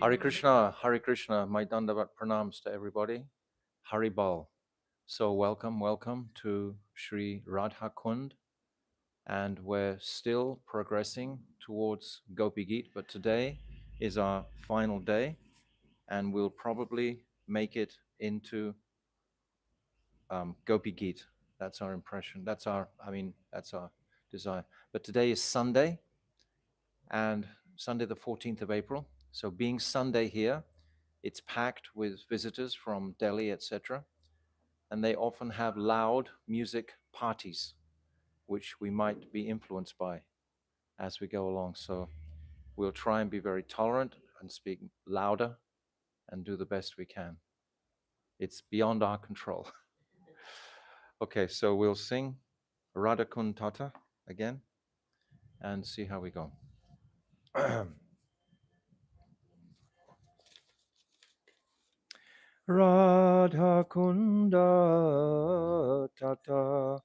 Hare Krishna, my Dandavat pranams to everybody. Hari Bal. So welcome to Sri Radha Kund, and we're still progressing towards Gopi Gita, but today is our final day, and we'll probably make it into Gopi Gita. That's our impression. That's our desire. But today is Sunday, and Sunday the 14th of April. So being Sunday here, it's packed with visitors from Delhi, etc. And they often have loud music parties, which we might be influenced by as we go along. So we'll try and be very tolerant and speak louder and do the best we can. It's beyond our control. Okay, so we'll sing Radha Kuntata again and see how we go. Radha Kunda Tata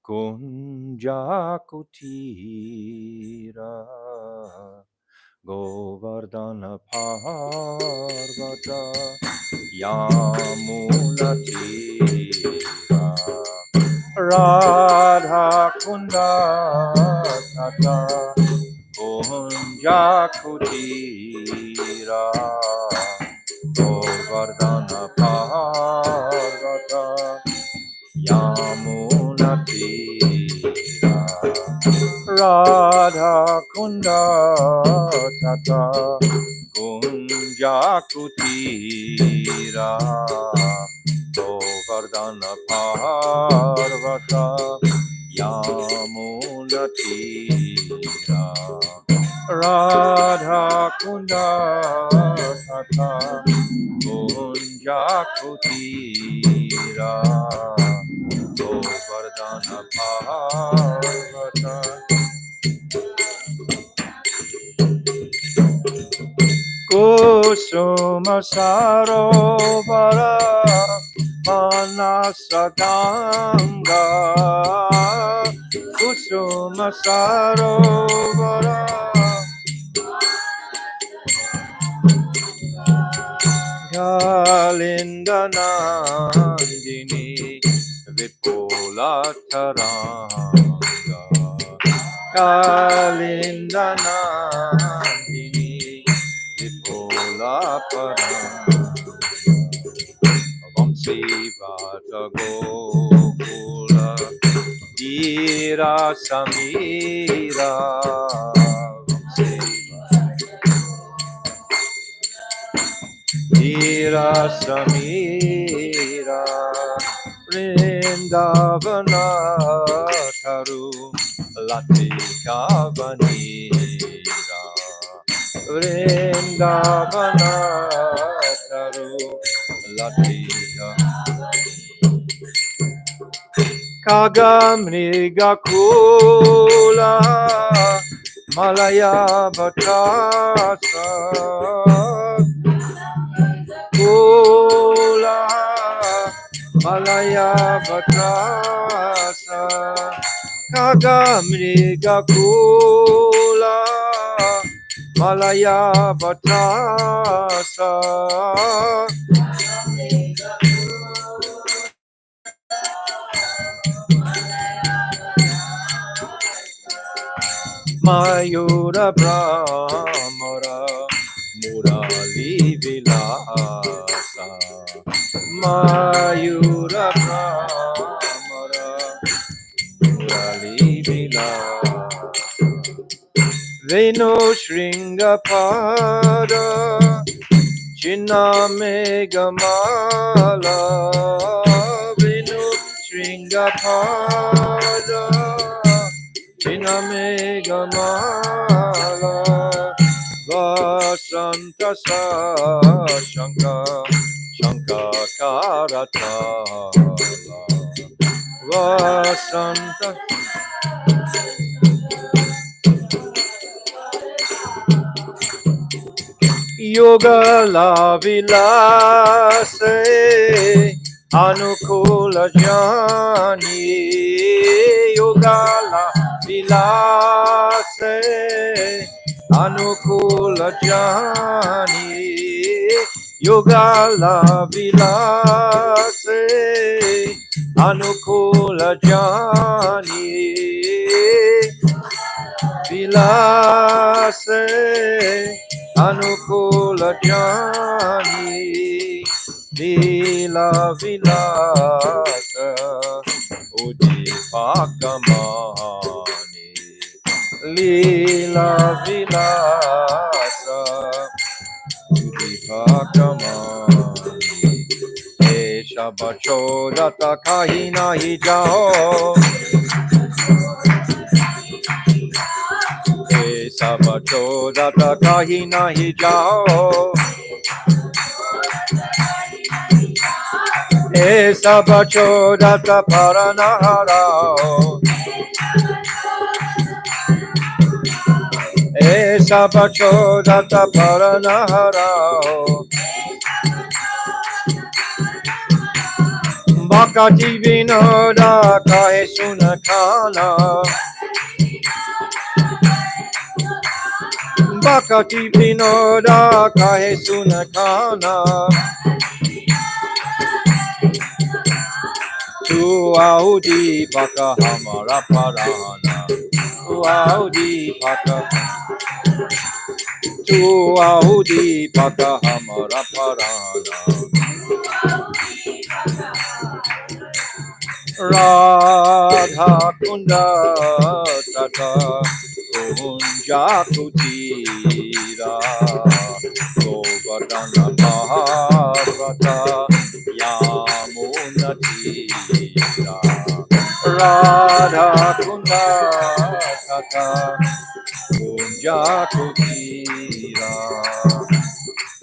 Kunja Kutira Govardhana Parvata Yamuna Tira Radha Kunda Tata Kunja Kutira Govardhana Parvata Yamuna Tira Radha Kunda Tata Kunja Kutira Govardhana Parvata Yamuna Tira Radha Kunda Tata Kunja Kutira Govardhana Parvata Kusuma Sarovara Manasadanga Kusuma Sarovara Galinda Nandini Vipola Taranga Galinda Nandini Vipola Paranga Vamsi Vata Gokula Dira Samira Vamsi Dira Samira Vrindavana Taru Latika Vanira Vrindavana Taru Latika Kagamriga Kula Malaya Batasa Kula Malaya Batasa Kagamriga Kula Malaya Batasa Mayura Brahmara Murali Vilasa Mayura Brahmara Murali Vilasa Venu Shringapada Chinna Megamala Venu Shringapada Chinna Megamala Vasanta Sashanka Shanka Karatala Vasanta Yoga la vilase Anukula Jani Yoga la vilase Anukula Jani Yugala Vilase Anukula Jani Vilase Anukula Jani Lila Vilasa Udipakamani Lila Vilasa Udipakamani Esha Bachodata Kahina Hijao Esha Bachodata Kahina Hijao Esa Bachodata Paranaharao Esa Bachodata Paranaharao Bhakti Vinoda Kahe Sunakana Bhakti Vinoda Kahe Sunakana Tu Audi Baka Hamara Parana Tu Audi Baka Tu Audi Baka Hamara Parana Radha Kunda Tata Kunja Kutira Govardhana Bharata Yamuna Tira Radha Kunda Tata Kunja Kutira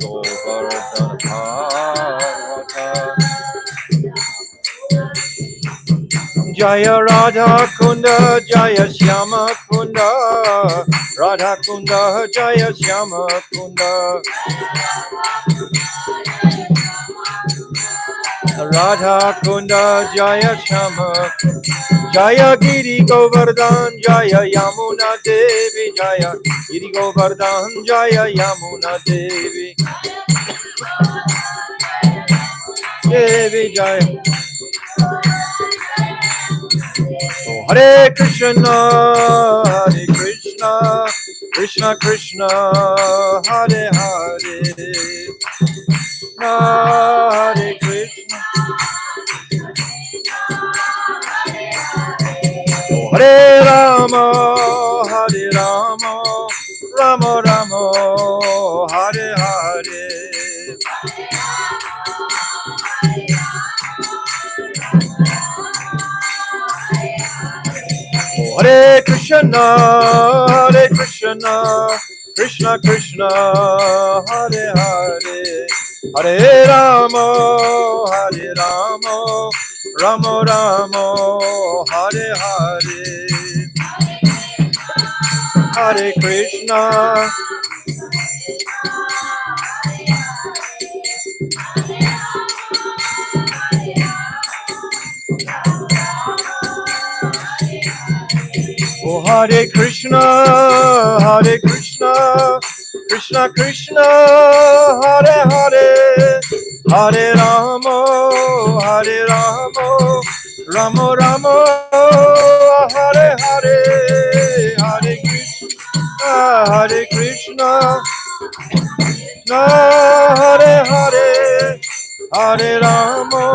Govardhana Bharata Jaya Radha Kunda Jaya Shyama Kunda Radha Kunda Jaya Shyama Kunda Radha Kunda Jaya Shyama Jaya Giri Govardhan Jaya Yamuna Devi Jaya Giri Govardhan Jaya Yamuna Devi Devi Jaya Hare Krishna, Hare Krishna, Krishna Krishna, Hare Hare, Hare Krishna, Hare Rama, Hare Rama, Rama Rama, Hare Hare. Hare Krishna, Krishna Krishna, Hare Hare, Hare Rama, Rama Rama, Hare Hare, Hare Krishna. Oh Hare Krishna, Krishna Krishna, Hare Hare, Hare Rama, Rama Rama, Hare Hare, Hare Krishna, Hare Hare, Hare Rama,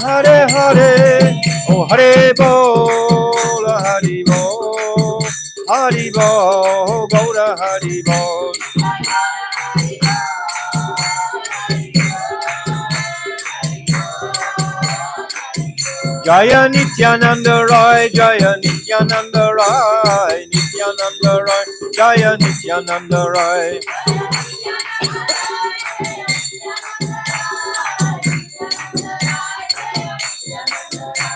Hare Hare, oh Hare Bol, Hare Bol, Hare Bol, Gaura Hare Bol. Jaya Nityananda Rai, Jaya Nityananda Rai, Nityananda Rai, Jaya Nityananda Rai.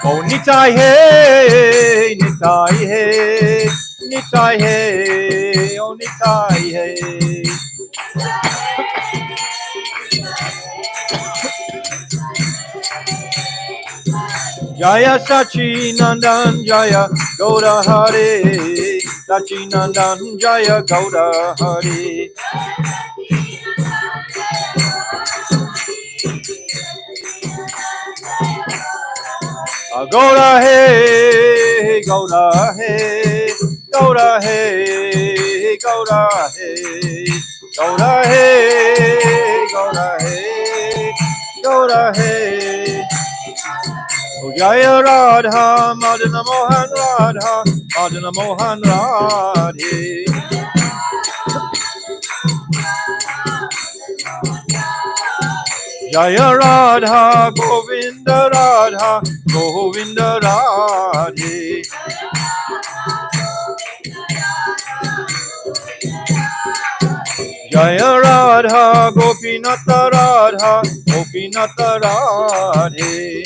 Oh Nitai Hey, Nitai Hey, Nitai Hey, oh Nitai Hey. Jaya Sachi Nandan Jaya Gauda Hare Sachi Nandan Jaya Gauda Hare Gauda He Gauda He Gauda He Gauda He Gauda He Gauda He Gauda He Jaya Radha Madana Mohan Radha Madana Mohan Radhe Jaya Radha Govinda Radha Govinda Radhe Jaya Radha Gopinata Radha Gopinata Radhe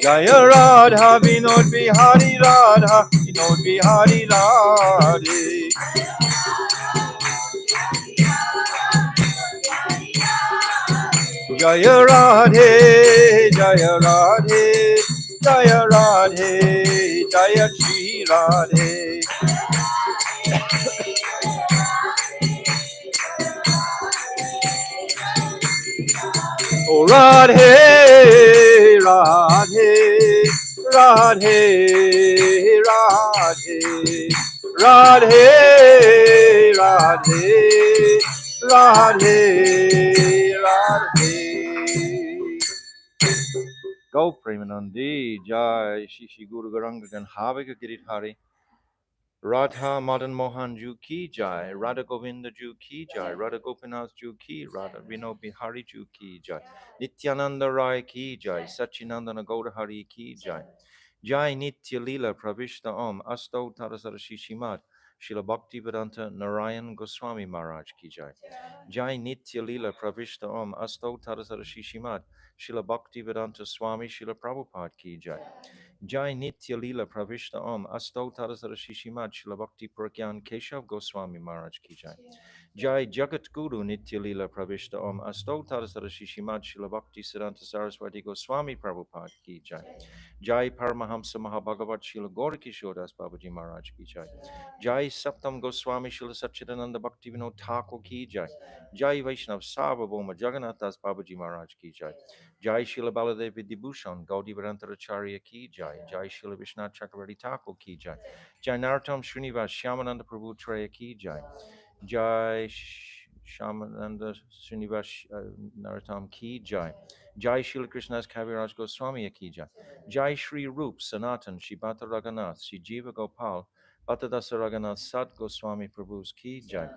Jaya Radha Vinod Bihari Radha Vinod Bihari Radhe Jaya Radhe Jaya Radhe Jaya Radhe Jaya Shri Radhe Oh Radhe Radhe Radhe Radhe Radhe Radhe Radhe Radhe Go Premanandi Jai Shishi Guru Garanga Ganhavika Giridhari Radha Madan Mohan Ju Ki Jai Radha Govinda Ju Ki Jai Radha Gopinath Ju Ki Radha Vino Bihari Ju Ki Jai Nityananda Rai Ki Jai Sachinandana Gaudahari Ki Jai Jai Nitya Lila Pravishta Om Asto Tarasara Shishimad Shila Bhakti Vedanta Narayan Goswami Maharaj Ki Jai Jai Nitya Lila Pravishta Om Asto Tarasara Shishimad Shila Bhakti Vedanta Swami Shila Prabhupada Ki Jai Jai Nitya Lila Pravishta Om Asto Tarasara Shishimad Shila Bhakti Pragyan Keshav Goswami Maharaj Ki Jai Jai Jagat Guru Nitya Lila Pravishta Om Asto Tarasara Shishimad Shila Bhakti Siddhanta Saraswati Goswami Prabhupada Ki Jai Jai Paramahamsa Mahabhagavat Shila Gaurikishodas Babaji Maharaj Ki Jai Jai Saptam Goswami Shila Satchidananda Bhakti Vinod Thakur Ki Jai Jai Vaishnav Sarvabhauma Jagannath Das Babaji Maharaj Ki Jai Jai Shila Baladevi Dibhushan Gaudi Varantacharya Ki Jai Jai Shila Vishnath Chakravarti Thakur Ki Jai Jai Narottam Srinivas Shyamananda Prabhu Traya Ki Jai Jai Shamananda Srinivas Narottam Ki Jai Jai Shila Krishna's Kaviraj Goswami Ki Jai Jai Shri Rup Sanatan Shibata Raghunath Shri Jiva Gopal Bhattadasa Raghunath Sad Goswami Prabhu's Ki Jai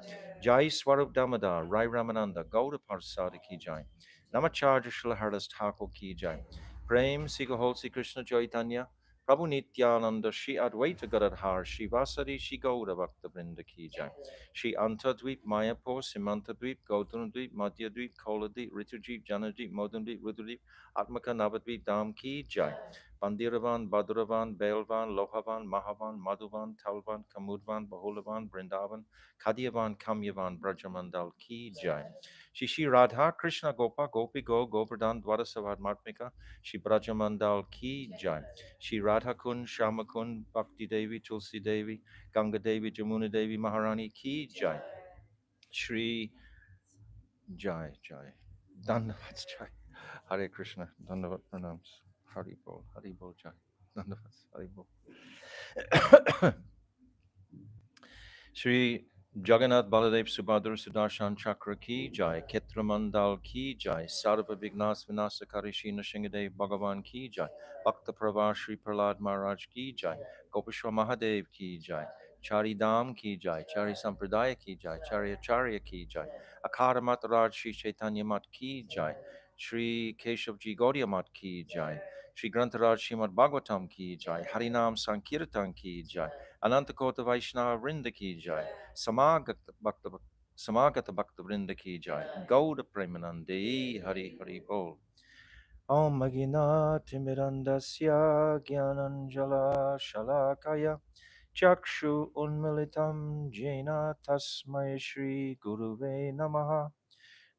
Jai Swarup Damodar Rai Ramananda Gauda Parsad Ki Jai Namacharya Shila Hardas Thakur Ki Jai Prem Sikahol Krishna Chaitanya Prabhu Nityananda Shri Advaita Gadadhar Shri Vasari Shri Gauda Bhakta Vrinda Ki Jai Shri Anta Dweep Mayapur Simanta Dweep Gautana Dweep Madhya Dweep Kola Dweep Ritudweep Janadweep Modan Dweep Rududweep Atmaka Navadweep Dham Ki Jai Bandiravan Baduravan Bailvan Lohavan Mahavan Madhuvan Talvan Kamudvan Bahulavan Brindavan Kadiavan Kamyavan Brajamandal Ki Jai Shishi Radha Krishna Gopa Gopi Go Govardhan Dwarasavad Matmika Shri Brajamandal Ki Jai Shri Radha Kun Shama Kun Bhakti Devi Tulsi Devi Ganga Devi Jamuna Devi Maharani Ki Jai Shri Jai Jai Dandavat Jai Hare Krishna Dandavat Pranams Hari Bol Jai Dandavat Hari Bol Shri Jagannath Baladev Subhadra Sudarshan Chakra Ki Jai, Ketra Mandal Ki Jai, Sarva Vignas Vinasakari Shina Shingadev Bhagavan Ki Jai, Bhakta Prava Shri Prahlad Maharaj Ki Jai, Gopishwa Mahadev Ki Jai, Chari Dham Ki Jai, Chari Sampradaya Ki Jai, Chari Acharya Ki Jai, Akara Mataraj Shri Chaitanya Mat Ki Jai, Shri Keshav Ji Gaudiya Mat Ki Jai, Shri Grantaraj Srimad Bhagavatam Ki Jai, Harinam Sankirtan Ki Jai, Anantakota Vaishnava Vrinda Ki Jai, Samagata Bhakta Vrinda Ki Jai, Gauda Premanande, Hari Hari Bol. Om Magina Timirandasya Gyananjala Shalakaya Chakshu Unmilitam Jena Tasmai Shri Guruve Namaha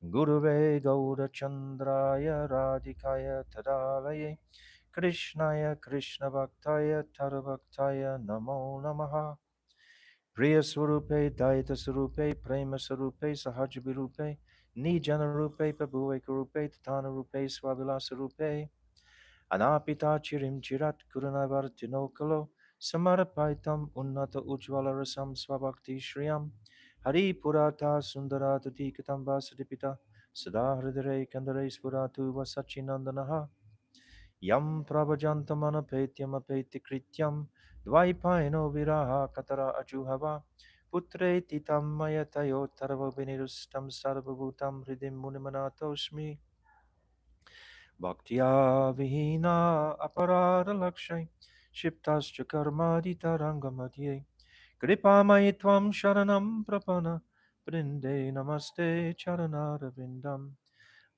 Guruve Gaurachandraya Radhikaya Tadalaye Krishnaya Krishna Bhaktaya Tadabhaktaya Namo Namaha Priya Swarupe Daita Swarupe Prema Swarupe Sahajabirupe Nijana Rupe Prabhuve Kurupe Tatana Rupe Swavilasa Rupe Anapita Chirim Chirat Kurunavartino Kalo Samarapaitam Unnata Ujvala Rasam Swabhakti Shriyam Hari Purata Sundarata Tikatam Vasadipita Sada Hridare Kandare Spuratu Vasachinandanaha Yam Prabhajantamanapetyam Apeti Krityam Dvaipaino Viraha Katara Ajuhava Putre Titam Mayatayo Tarava Vinirustam Sarvabhutam Hridim Munimanatosmi Bhaktya Vihina Aparada Lakshay Shiptascha Karmadita Rangamadye Kripa Maitvam Sharanam Prapana Brinde Namaste Charanara Vindam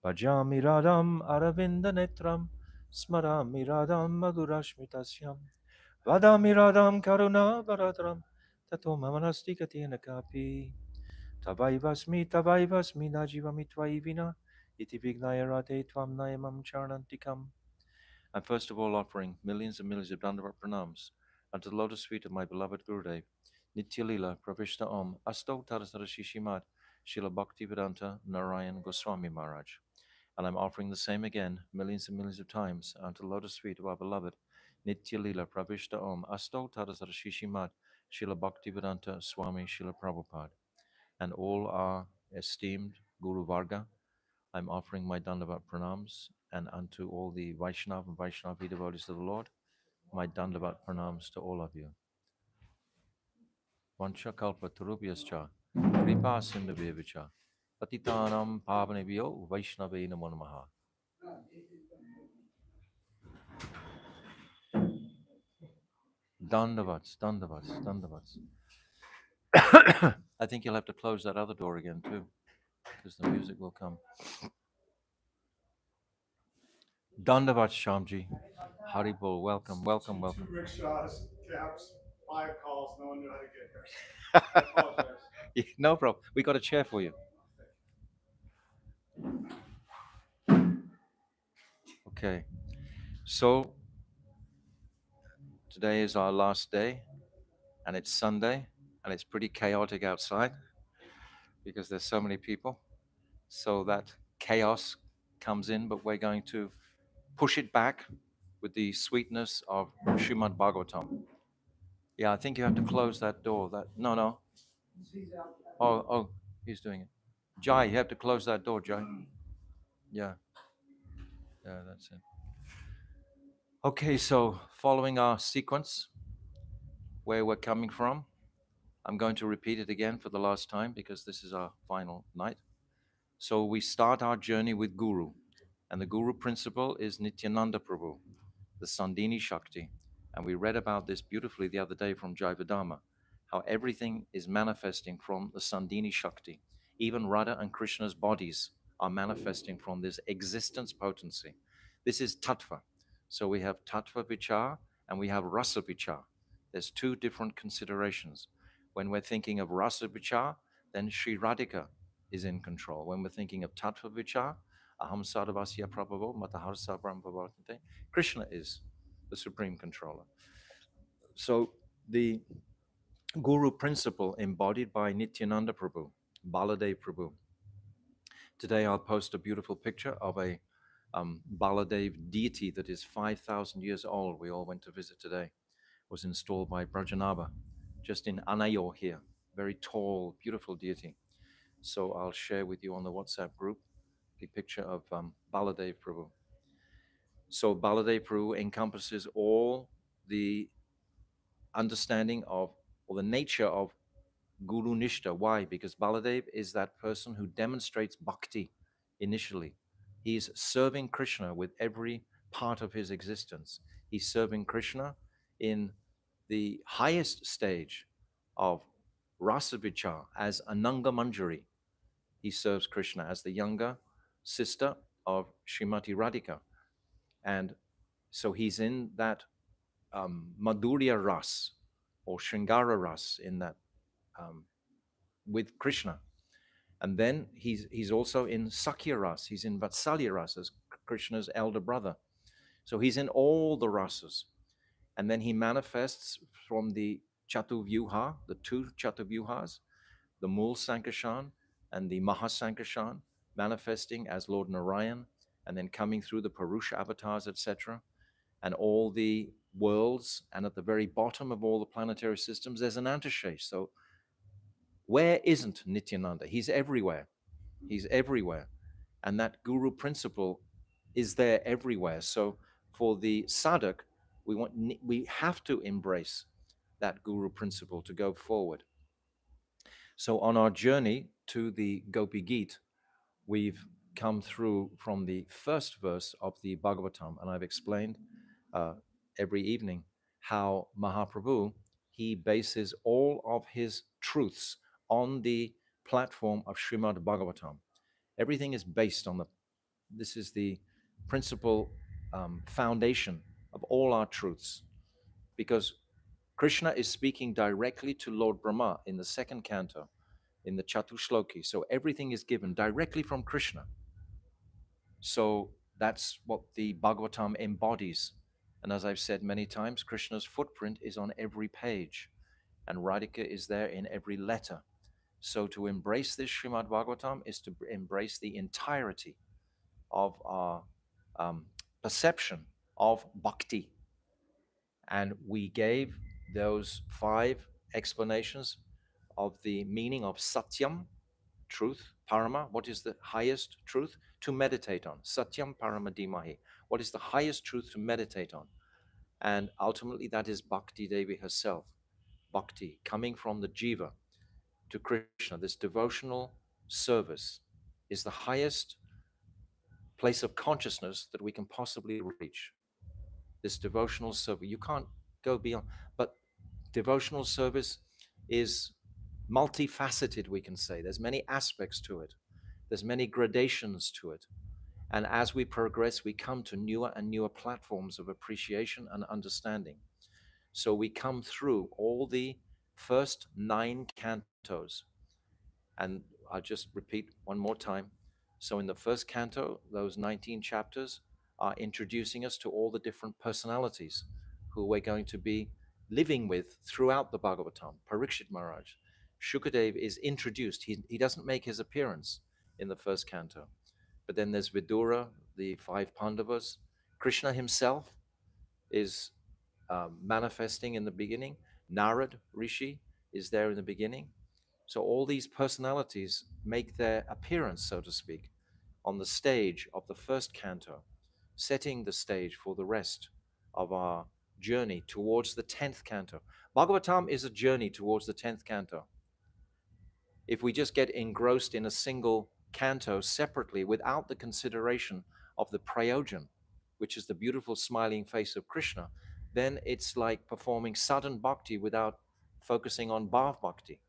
Bhajami Radham Aravinda Netram Smarami Radham Madhurashmitasyam Vadami Radham Karuna Varadram Tato Mamanasti Katina Kapi Tavaivasmi Najivami Tvaivina Iti Vignaya Radhe Tvam Nayamam Charanantikam. I'm first of all offering millions and millions of Dandavat pranams unto the lotus feet of my beloved Gurudev, Nitya Lila Pravishta Om Asto Tarasara Shishimat Srila Bhaktivedanta Narayan Goswami Maharaj. And I'm offering the same again millions and millions of times unto the lotus feet of our beloved Nitya Lila Pravishta Om Asto Tarasara Shishimat Srila Bhaktivedanta Swami Srila Prabhupada and all our esteemed Guru Varga. I'm offering my Dandavat pranams and unto all the Vaishnav and Vaishnavi devotees of the Lord, my Dandavat pranams to all of you. Vancha kalpa tarubhyascha, kripa sindhavyevacha, patitanam pavanebhyo Vaishnave namo namaha. Dandavats, dandavats, dandavats. I think you'll have to close that other door again too, because the music will come. Dandavats, Shamji. Haribol, welcome, welcome, welcome. 2 rickshaws, cabs, 5 calls. No one knew how to get here. I apologize. Yeah, no problem. We got a chair for you. Okay. So today is our last day, and it's Sunday, and it's pretty chaotic outside because there's so many people. So that chaos comes in, but we're going to push it back with the sweetness of Srimad Bhagavatam. Yeah, I think you have to close that door. That no. Oh, he's doing it. Jai, you have to close that door, Jai. Yeah, that's it. Okay, so following our sequence, where we're coming from, I'm going to repeat it again for the last time because this is our final night. So we start our journey with Guru, and the Guru principle is Nityananda Prabhu, the Sandini Shakti. And we read about this beautifully the other day from Jaivadama, how everything is manifesting from the Sandini Shakti. Even Radha and Krishna's bodies are manifesting from this existence potency. This is Tattva. So we have Tattva Vichar and we have Rasa Vichar. There's two different considerations. When we're thinking of Rasa Vichar, then Sri Radhika is in control. When we're thinking of Tattva Vichar, Aham Sadhavasya Prabhavo Mataharsa Brahmavartante, Krishna is the supreme controller. So the Guru principle embodied by Nityananda Prabhu, Baladev Prabhu. Today I'll post a beautiful picture of a Baladev deity that is 5,000 years old. We all went to visit today. Was installed by Brajanaba, just in Anayor here. Very tall, beautiful deity. So I'll share with you on the WhatsApp group the picture of Baladev Prabhu. So Baladev Prabhu encompasses all the understanding of, or the nature of Guru Nishta. Why? Because Baladev is that person who demonstrates bhakti initially. He's serving Krishna with every part of his existence. He's serving Krishna in the highest stage of rasa vichar as Ananga Manjari. He serves Krishna as the younger sister of Srimati Radhika. And so he's in that Madhurya Ras or Shringara Ras in that with Krishna. And then he's also in Sakya Ras, he's in Vatsalya Ras as Krishna's elder brother. So he's in all the rasas. And then he manifests from the Chatuvyuha, the two Chatuvyuhas, the Mul Sankarshan and the Mahasankarshan, manifesting as Lord Narayan, and then coming through the Purusha avatars, etc., and all the worlds. And at the very bottom of all the planetary systems, there's an Antashesh. So where isn't Nityananda? He's everywhere. He's everywhere. And that guru principle is there everywhere. So for the sadhak, we have to embrace that guru principle to go forward. So on our journey to the Gopi Gita, we've come through from the first verse of the Bhagavatam, and I've explained uh, every evening how Mahaprabhu, he bases all of his truths on the platform of Srimad Bhagavatam. Everything is based on this is the principal foundation of all our truths, because Krishna is speaking directly to Lord Brahma in the second canto, in the Chatushloki. So everything is given directly from Krishna. So that's what the Bhagavatam embodies. And as I've said many times, Krishna's footprint is on every page, and Radhika is there in every letter. So to embrace this Srimad Bhagavatam is to embrace the entirety of our um, perception of bhakti. And we gave those 5 explanations of the meaning of satyam, truth, parama, what is the highest truth to meditate on? Satyam parama dimahi. What is the highest truth to meditate on? And ultimately, that is Bhakti Devi herself. Bhakti, coming from the jiva to Krishna, this devotional service is the highest place of consciousness that we can possibly reach. This devotional service, you can't go beyond, but devotional service is multifaceted, we can say. There's many aspects to it. There's many gradations to it. And as we progress, we come to newer and newer platforms of appreciation and understanding. So we come through all the first 9 cantos. And I'll just repeat one more time. So in the first canto, those 19 chapters are introducing us to all the different personalities who we're going to be living with throughout the Bhagavatam. Parikshit Maharaj, Shukadev is introduced. He doesn't make his appearance in the first canto. But then there's Vidura, the 5 Pandavas. Krishna himself is manifesting in the beginning. Narad Rishi is there in the beginning. So all these personalities make their appearance, so to speak, on the stage of the first canto, setting the stage for the rest of our journey towards the 10th canto. Bhagavatam is a journey towards the 10th canto. If we just get engrossed in a single canto separately without the consideration of the prayojan, which is the beautiful smiling face of Krishna, then it's like performing sadhan bhakti without focusing on bhav bhakti.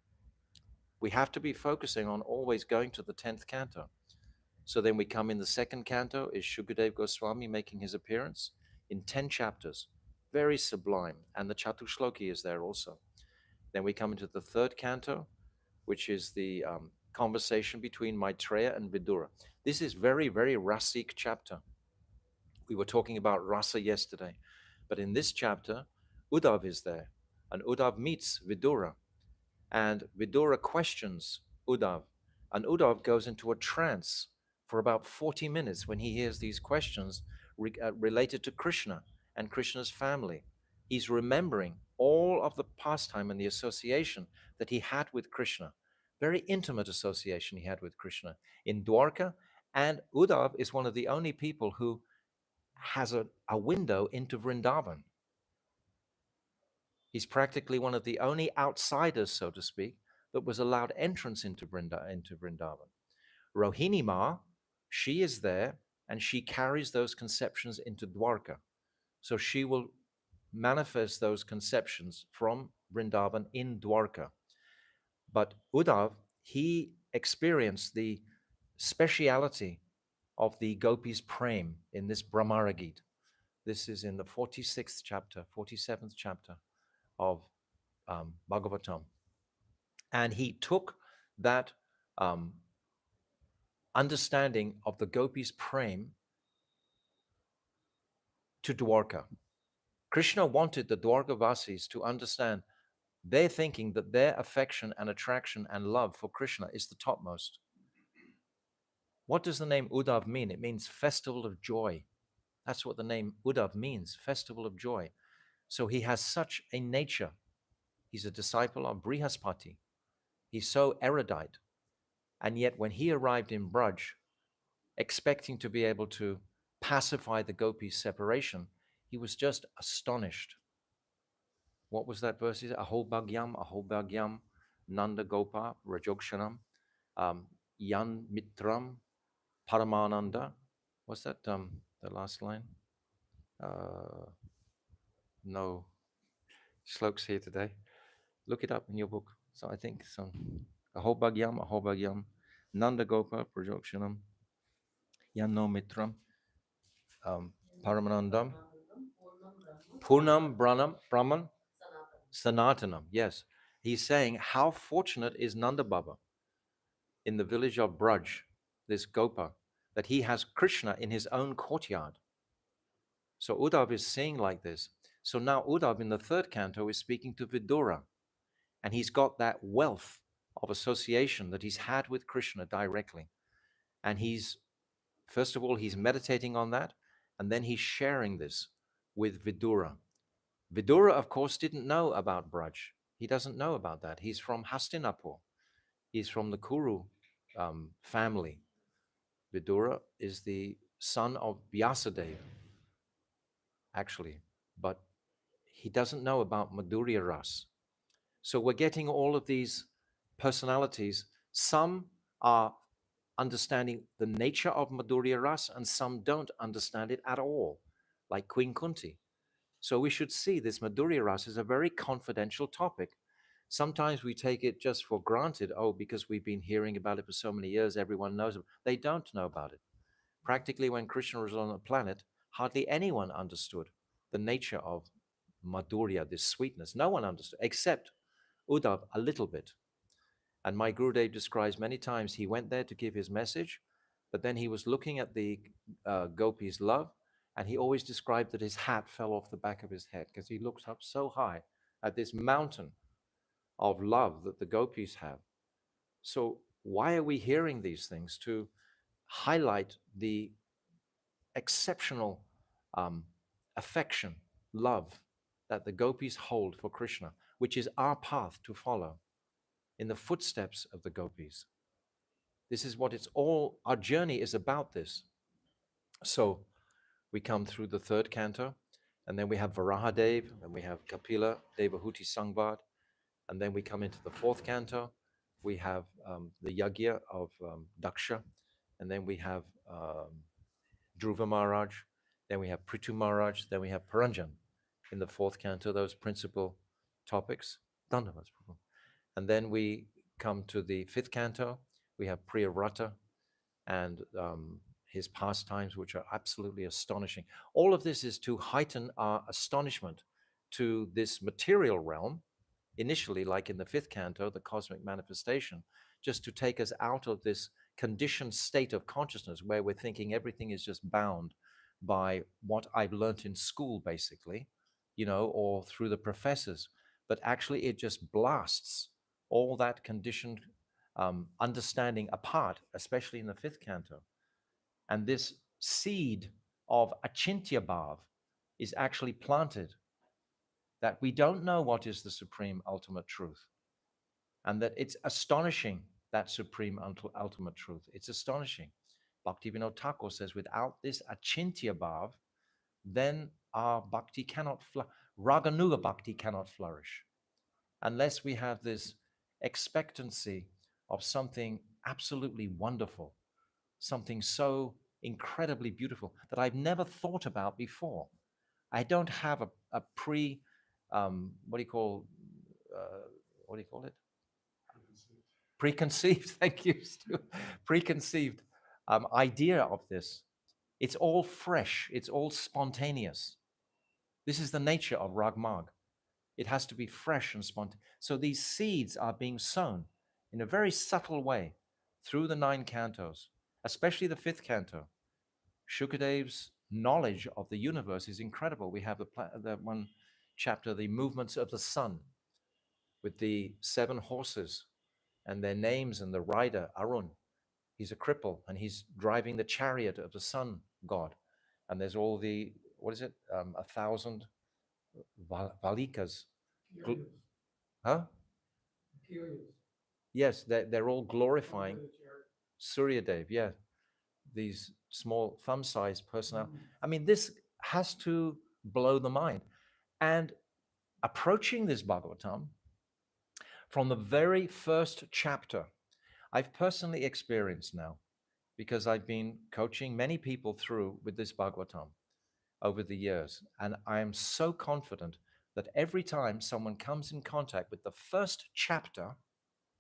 We have to be focusing on always going to the 10th canto. So then we come in the second canto, is Shukadev Goswami making his appearance in 10 chapters. Very sublime. And the Chatushloki is there also. Then we come into the third canto, which is the conversation between Maitreya and Vidura. This is very, very rasic chapter. We were talking about rasa yesterday. But in this chapter, Uddhav is there. And Uddhav meets Vidura. And Vidura questions Uddhav. And Uddhav goes into a trance for about 40 minutes when he hears these questions related to Krishna and Krishna's family. He's remembering all of the pastime and the association that he had with Krishna. Very intimate association he had with Krishna in Dwarka. And Uddhav is one of the only people who has a window into Vrindavan. He's practically one of the only outsiders, so to speak, that was allowed entrance into Vrindavan. Rohini Ma, she is there and she carries those conceptions into Dwarka. So she will manifest those conceptions from Vrindavan in Dwarka. But Uddhav, he experienced the speciality of the Gopis' prem in this Brahmara Gita. This is in the 46th chapter, 47th chapter of Bhagavatam. And he took that understanding of the gopis' prem to Dwarka. Krishna wanted the Dwarkavasis to understand. They're thinking that their affection and attraction and love for Krishna is the topmost. What does the name Uddhav mean? It means festival of joy. That's what the name Uddhav means, festival of joy. So he has such a nature. He's a disciple of Brihaspati. He's so erudite. And yet when he arrived in Braj, expecting to be able to pacify the gopis' separation, he was just astonished. What was that verse? Ahobhagyam, Nanda Gopa, Rajokshanam, Yan Mitram, Paramananda. What's that? The last line? No sloks here today. Look it up in your book. So I think so. Ahobhagyam, Nanda Gopa, Rajokshanam, Yan no Mitram, Paramanandam, Purnam Brahman, Sanatanam. Yes. He's saying, how fortunate is Nanda Baba in the village of Braj, this Gopa, that he has Krishna in his own courtyard. So Uddhav is saying like this. So now Uddhav in the third canto is speaking to Vidura, and he's got that wealth of association that he's had with Krishna directly. And he's, first of all, he's meditating on that, and then he's sharing this with Vidura. Vidura, of course, didn't know about Braj. He doesn't know about that. He's from Hastinapur. He's from the Kuru family. Vidura is the son of Vyasadeva, actually, but he doesn't know about Madhurya Ras. So we're getting all of these personalities. Some are understanding the nature of Madhurya Ras, and some don't understand it at all, like Queen Kunti. So we should see this Madhurya Ras as a very confidential topic. Sometimes we take it just for granted, because we've been hearing about it for so many years, everyone knows it. They don't know about it. Practically, when Krishna was on the planet, hardly anyone understood the nature of Madhurya, this sweetness. No one understood, except Uddhav a little bit. And my Gurudev describes many times he went there to give his message, but then he was looking at the gopis' love, and he always described that his hat fell off the back of his head because he looks up so high at this mountain of love that the gopis have. So why are we hearing these things? To highlight the exceptional affection, love that the gopis hold for Krishna, which is our path to follow in the footsteps of the gopis. This is what it's all, our journey is about this. So we come through the third canto, and then we have Varahadev, and we have Kapila, Devahuti Sangvad, and then we come into the fourth canto. We have the Yagya of Daksha, and then we have Dhruva Maharaj, then we have Prithu Maharaj, then we have Paranjan in the fourth canto, those principal topics. Dandavats, Prabhu. And then we come to the fifth canto. We have Priyavrata and his pastimes, which are absolutely astonishing. All of this is to heighten our astonishment to this material realm, initially, like in the fifth canto, the cosmic manifestation, just to take us out of this conditioned state of consciousness where we're thinking everything is just bound by what I've learned in school, basically, or through the professors. But actually, it just blasts all that conditioned understanding apart, especially in the fifth canto. And this seed of Achintya Bhav is actually planted, that we don't know what is the supreme ultimate truth, and that it's astonishing, that supreme ultimate truth. It's astonishing. Bhaktivinoda Thakur says, without this Achintya Bhav, then our bhakti cannot Raganuga bhakti cannot flourish, unless we have this expectancy of something absolutely wonderful, something so incredibly beautiful that I've never thought about before. I don't have a what do you call it? Preconceived. Thank you, Stu. Preconceived idea of this. It's all fresh. It's all spontaneous. This is the nature of Ragmag. It has to be fresh and spontaneous. So these seeds are being sown in a very subtle way through the 9 cantos. especially the fifth canto. Shukadev's knowledge of the universe is incredible. We have the one chapter, the movements of the sun, with the seven horses and their names and the rider, Arun. He's a cripple and he's driving the chariot of the sun god. And there's all the, what is it, 1,000 valikas. Huh? Yes, they're all glorifying Suryadev. Yeah, these small thumb-sized personnel. I mean, this has to blow the mind. And approaching this Bhagavatam from the very first chapter, I've personally experienced now, because I've been coaching many people through with this Bhagavatam over the years. And I am so confident that every time someone comes in contact with the first chapter,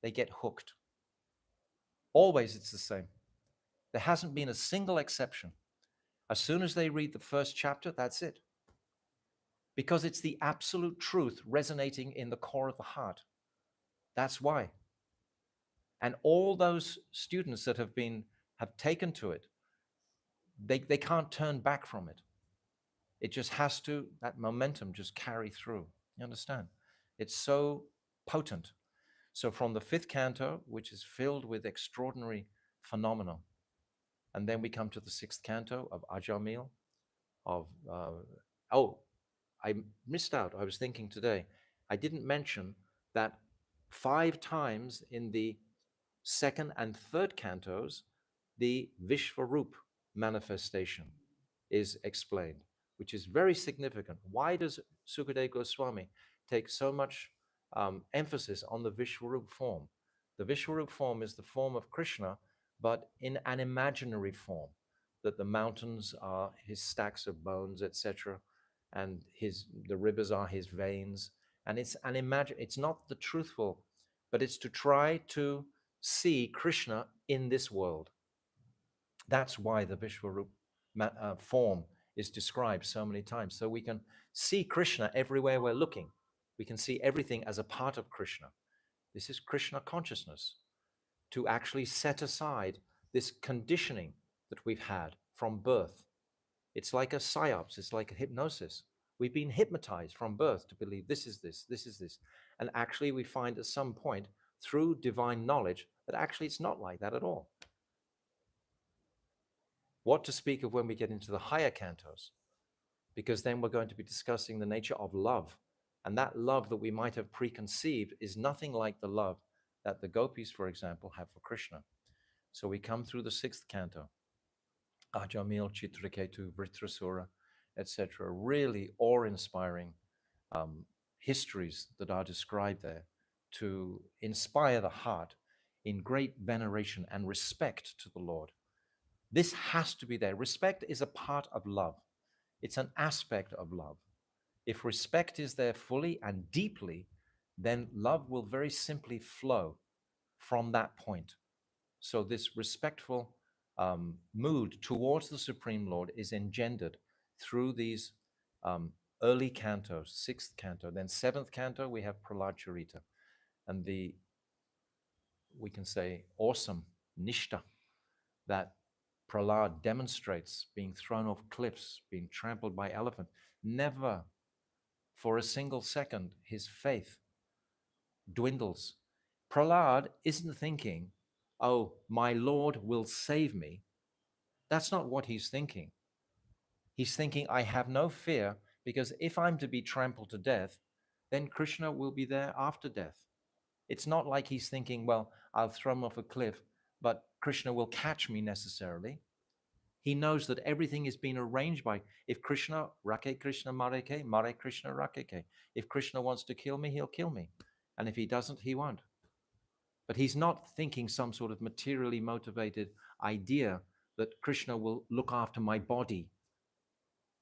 they get hooked. Always it's the same. There hasn't been a single exception. As soon as they read the first chapter, that's it. Because it's the absolute truth resonating in the core of the heart. That's why. And all those students that have taken to it, they can't turn back from it. It just has to, that momentum just carry through. You understand? It's so potent. So from the fifth canto, which is filled with extraordinary phenomena, and then we come to the sixth canto of Ajamil, of, I missed out. I was thinking today, I didn't mention that 5 times in the second and third cantos, the Vishvarup manifestation is explained, which is very significant. Why does Sukadeva Goswami take so much emphasis on the Vishvarup form? The Vishvarup form is the form of Krishna, but in an imaginary form, that the mountains are his stacks of bones, etc., and the rivers are his veins. And it's not the truthful, but it's to try to see Krishna in this world. That's why the Vishvarup form is described so many times. So we can see Krishna everywhere we're looking. We can see everything as a part of Krishna. This is Krishna consciousness, to actually set aside this conditioning that we've had from birth. It's like a psyops, it's like a hypnosis. We've been hypnotized from birth to believe this is this, this is this. And actually we find at some point through divine knowledge that actually it's not like that at all. What to speak of when we get into the higher cantos, because then we're going to be discussing the nature of love. And that love that we might have preconceived is nothing like the love that the gopis, for example, have for Krishna. So we come through the sixth canto, Ajamil, Chitraketu, Vritrasura, etc. Really awe-inspiring histories that are described there to inspire the heart in great veneration and respect to the Lord. This has to be there. Respect is a part of love. It's an aspect of love. If respect is there fully and deeply, then love will very simply flow from that point. So this respectful mood towards the Supreme Lord is engendered through these early cantos, sixth canto. Then seventh canto, we have Prahlad Charita. And we can say, awesome nishta that Prahlad demonstrates, being thrown off cliffs, being trampled by elephants. Never for a single second his faith dwindles. Prahlad isn't thinking, oh, my Lord will save me. That's not what he's thinking. He's thinking, I have no fear, because if I'm to be trampled to death, then Krishna will be there after death. It's not like he's thinking, well, I'll throw him off a cliff, but Krishna will catch me necessarily. He knows that everything is being arranged by, if Krishna, Rake Krishna Mareke, Mare Krishna Rakeke. If Krishna wants to kill me, he'll kill me. And if he doesn't, he won't. But he's not thinking some sort of materially motivated idea that Krishna will look after my body.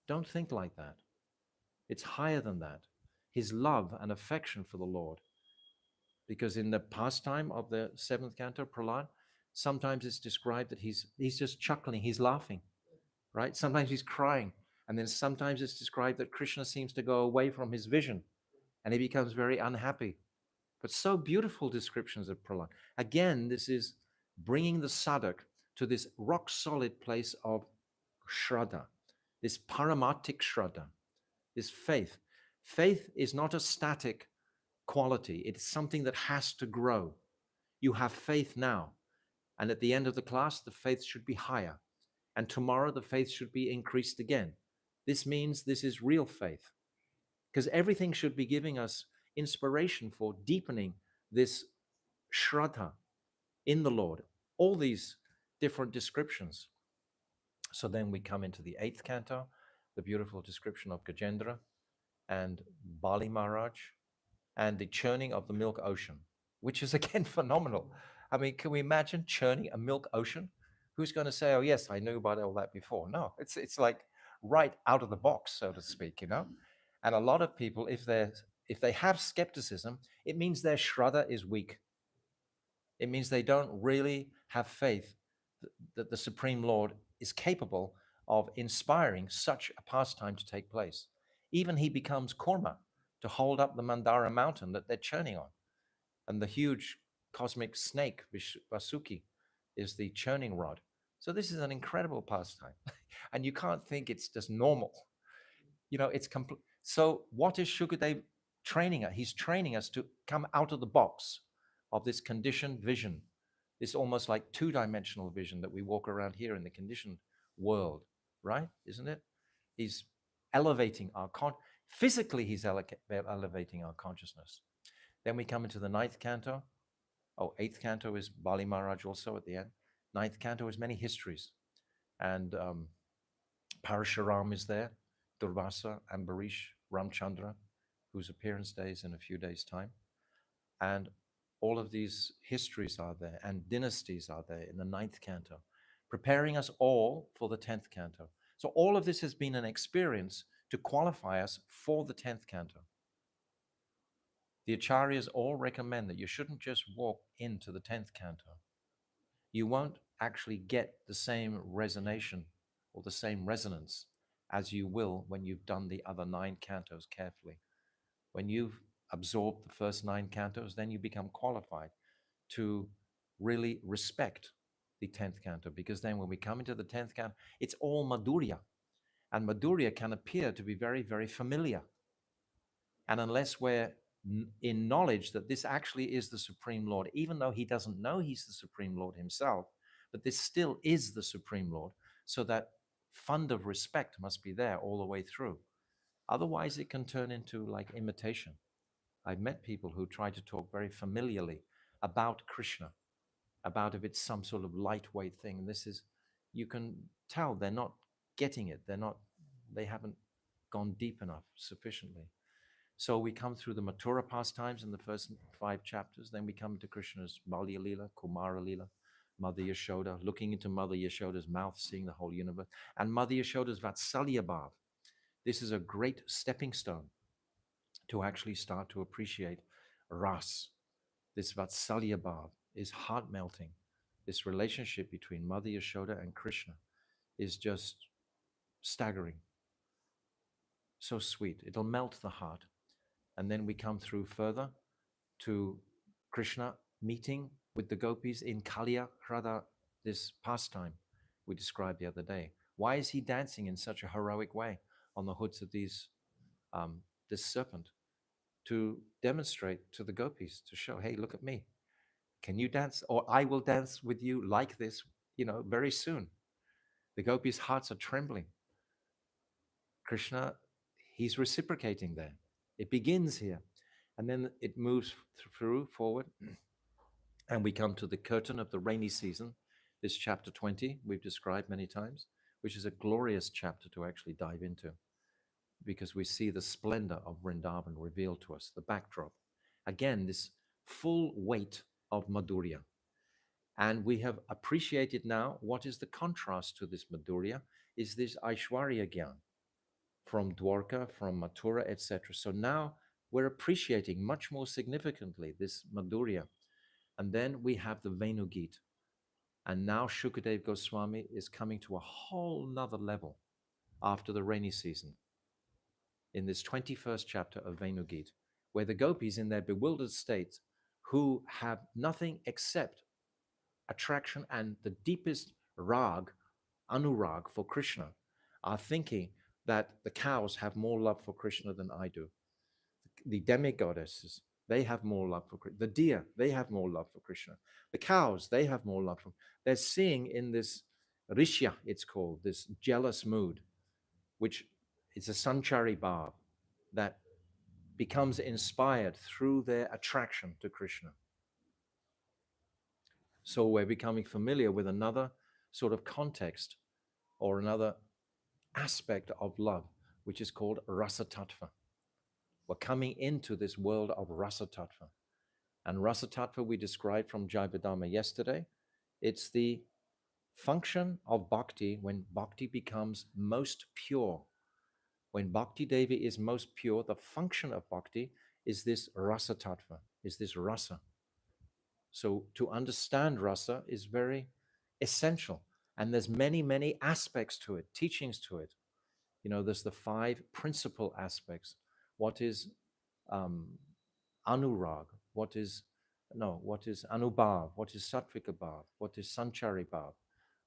Don't think like that. It's higher than that. His love and affection for the Lord. Because in the pastime of the seventh canto, Prahlad, sometimes it's described that he's just chuckling, he's laughing, right? Sometimes he's crying. And then sometimes it's described that Krishna seems to go away from his vision and he becomes very unhappy. But so beautiful descriptions of Prahlad. Again, this is bringing the sadhak to this rock solid place of shraddha, this paramatic shraddha, this faith. Faith is not a static quality, it's something that has to grow. You have faith now, and at the end of the class, the faith should be higher. And tomorrow, the faith should be increased again. This means this is real faith, because everything should be giving us inspiration for deepening this shraddha in the Lord. All these different descriptions. So then we come into the 8th canto, the beautiful description of Gajendra and Bali Maharaj and the churning of the milk ocean, which is again phenomenal. I mean, can we imagine churning a milk ocean? Who's going to say, "Oh yes, I knew about all that before"? No, it's like right out of the box, so to speak, you know. And a lot of people, if they have skepticism, it means their shraddha is weak. It means they don't really have faith that the Supreme Lord is capable of inspiring such a pastime to take place. Even he becomes Kurma to hold up the Mandara mountain that they're churning on. And the huge cosmic snake, Vasuki, is the churning rod. So this is an incredible pastime. And you can't think it's just normal. You know, it's complete. So what is Shukadev training us? He's training us to come out of the box of this conditioned vision, this almost like two-dimensional vision that we walk around here in the conditioned world, right? Isn't it? He's elevating our physically, he's elevating our consciousness. Then we come into the 9th canto. Oh, 8th canto is Bali Maharaj also at the end. 9th canto is many histories. And Parashuram is there, Durvasa, Ambarish, Ramchandra, whose appearance day is in a few days' time. And all of these histories are there and dynasties are there in the 9th canto, preparing us all for the 10th canto. So all of this has been an experience to qualify us for the 10th canto. The acharyas all recommend that you shouldn't just walk into the 10th canto. You won't actually get the same resonation or the same resonance as you will when you've done the other 9 cantos carefully. When you've absorbed the first 9 cantos, then you become qualified to really respect the 10th canto, because then when we come into the 10th canto, it's all Madhurya. And Madhurya can appear to be very, very familiar. And unless we're in knowledge that this actually is the Supreme Lord, even though he doesn't know he's the Supreme Lord himself, but this still is the Supreme Lord, so that fund of respect must be there all the way through. Otherwise, it can turn into like imitation. I've met people who try to talk very familiarly about Krishna, about if it's some sort of lightweight thing. This is, you can tell they're not getting it. They haven't gone deep enough sufficiently. So we come through the Mathura pastimes in the first 5 chapters. Then we come to Krishna's Balya Leela, Kumara Leela, Mother Yashoda, looking into Mother Yashoda's mouth, seeing the whole universe, and Mother Yashoda's Vatsalya Bhav. This is a great stepping stone to actually start to appreciate rasa. This Vatsalya Bhav is heart melting. This relationship between Mother Yashoda and Krishna is just staggering. So sweet. It'll melt the heart. And then we come through further to Krishna meeting with the gopis in Kaliya Hrada, this pastime we described the other day. Why is he dancing in such a heroic way on the hoods of this serpent? To demonstrate to the gopis, to show, hey, look at me. Can you dance? Or I will dance with you like this, very soon. The gopis' hearts are trembling. Krishna, he's reciprocating there. It begins here. And then it moves through forward. And we come to the curtain of the rainy season, this chapter 20, we've described many times, which is a glorious chapter to actually dive into, because we see the splendor of Vrindavan revealed to us, the backdrop. Again, this full weight of Madhurya. And we have appreciated now what is the contrast to this Madhurya, is this Aishwarya Gyan from Dwarka, from Mathura, etc. So now we're appreciating much more significantly this Madhurya. And then we have the Venugita. And now Shukadev Goswami is coming to a whole nother level after the rainy season in this 21st chapter of Venugita, where the gopis in their bewildered state, who have nothing except attraction and the deepest rag, anurag for Krishna, are thinking that the cows have more love for Krishna than I do. The demigoddesses, they have more love for Krishna. The deer, they have more love for Krishna. The cows, they have more love for. They're seeing in this rishya, it's called, this jealous mood, which is a sanchari bhav that becomes inspired through their attraction to Krishna. So we're becoming familiar with another sort of context or another aspect of love, which is called rasa tattva. We're coming into this world of rasa tattva. And rasa tattva we described from Jayavadama yesterday. It's the function of bhakti when bhakti becomes most pure. When bhakti devi is most pure, the function of bhakti is this rasa tattva, is this rasa. So to understand rasa is very essential. And there's many, many aspects to it, teachings to it. There's the 5 principal aspects. What is um, anurag? What is anubhav? What is sattvika bhav? What is sanchari bhav?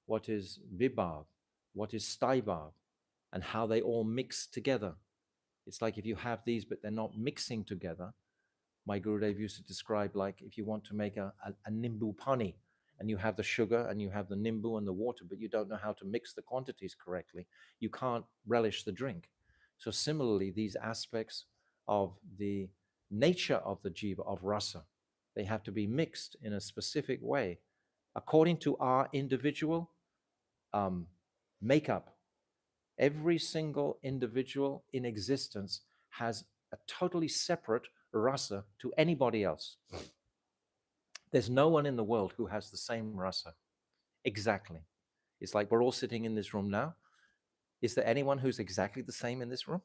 What is vibhav? What is staibhav? And how they all mix together. It's like if you have these, but they're not mixing together. My Gurudev used to describe like if you want to make a nimbu pani and you have the sugar and you have the nimbu and the water, but you don't know how to mix the quantities correctly, you can't relish the drink. So similarly, these aspects of the nature of the jiva, of rasa, they have to be mixed in a specific way according to our individual makeup. Every single individual in existence has a totally separate rasa to anybody else. There's no one in the world who has the same rasa. Exactly. It's like we're all sitting in this room now. Is there anyone who's exactly the same in this room?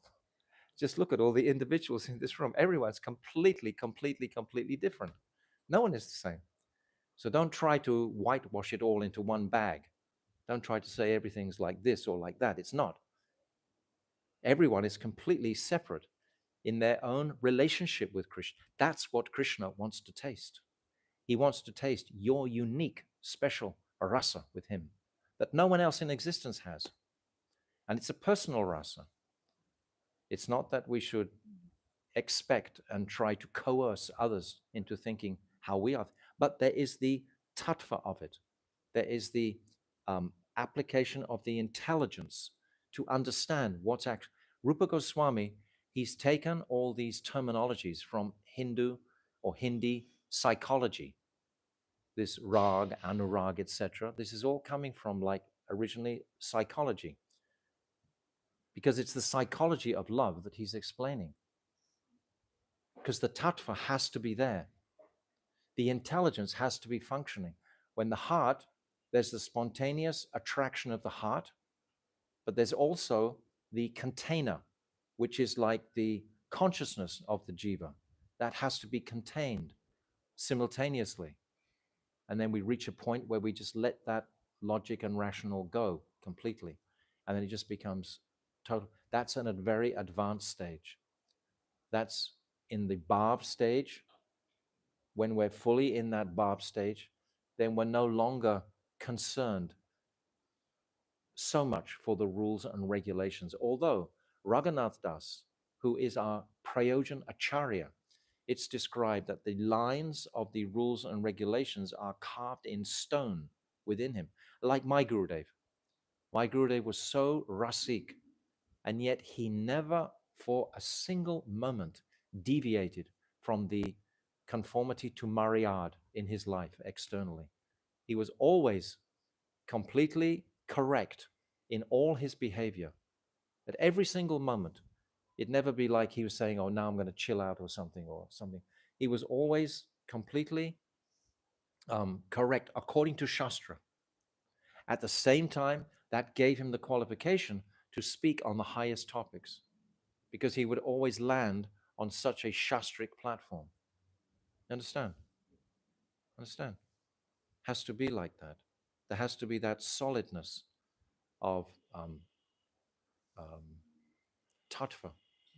Just look at all the individuals in this room. Everyone's completely, completely, completely different. No one is the same. So don't try to whitewash it all into one bag. Don't try to say everything's like this or like that. It's not. Everyone is completely separate in their own relationship with Krishna. That's what Krishna wants to taste. He wants to taste your unique, special rasa with him that no one else in existence has. And it's a personal rasa. It's not that we should expect and try to coerce others into thinking how we are, but there is the tattva of it. There is the application of the intelligence to understand what's actually. Rupa Goswami, he's taken all these terminologies from Hindu or Hindi psychology, this rag, anurag, etc. This is all coming from like originally psychology, because it's the psychology of love that he's explaining. Because the tattva has to be there. The intelligence has to be functioning. When the heart, there's the spontaneous attraction of the heart, but there's also the container, which is like the consciousness of the jiva. That has to be contained simultaneously. And then we reach a point where we just let that logic and rational go completely. And then it just becomes total. That's in a very advanced stage. That's in the bhav stage. When we're fully in that bhav stage, then we're no longer concerned so much for the rules and regulations. Although Raghunath Das, who is our Prayojan Acharya, it's described that the lines of the rules and regulations are carved in stone within him, like my Gurudev. My Gurudev was so rasik, and yet he never for a single moment deviated from the conformity to Maryad in his life externally. He was always completely correct in all his behavior at every single moment. It'd never be like he was saying, oh, now I'm going to chill out or something. He was always completely correct according to Shastra. At the same time, that gave him the qualification to speak on the highest topics, because he would always land on such a Shastric platform. Understand? Understand? Has to be like that. There has to be that solidness of um, tattva.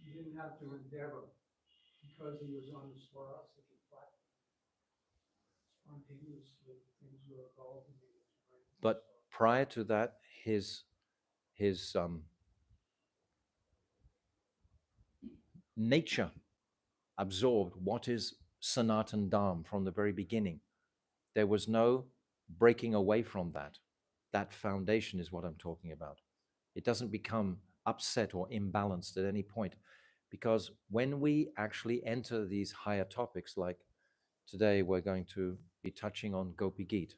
He didn't have to endeavor because he was on the Swarasiki platform. Spontaneously, things were evolving in his brain. But prior to that, his nature absorbed what is Sanatan Dham from the very beginning. There was no breaking away from that. That foundation is what I'm talking about. It doesn't become upset or imbalanced at any point, because when we actually enter these higher topics, like today we're going to be touching on Gopi Gita,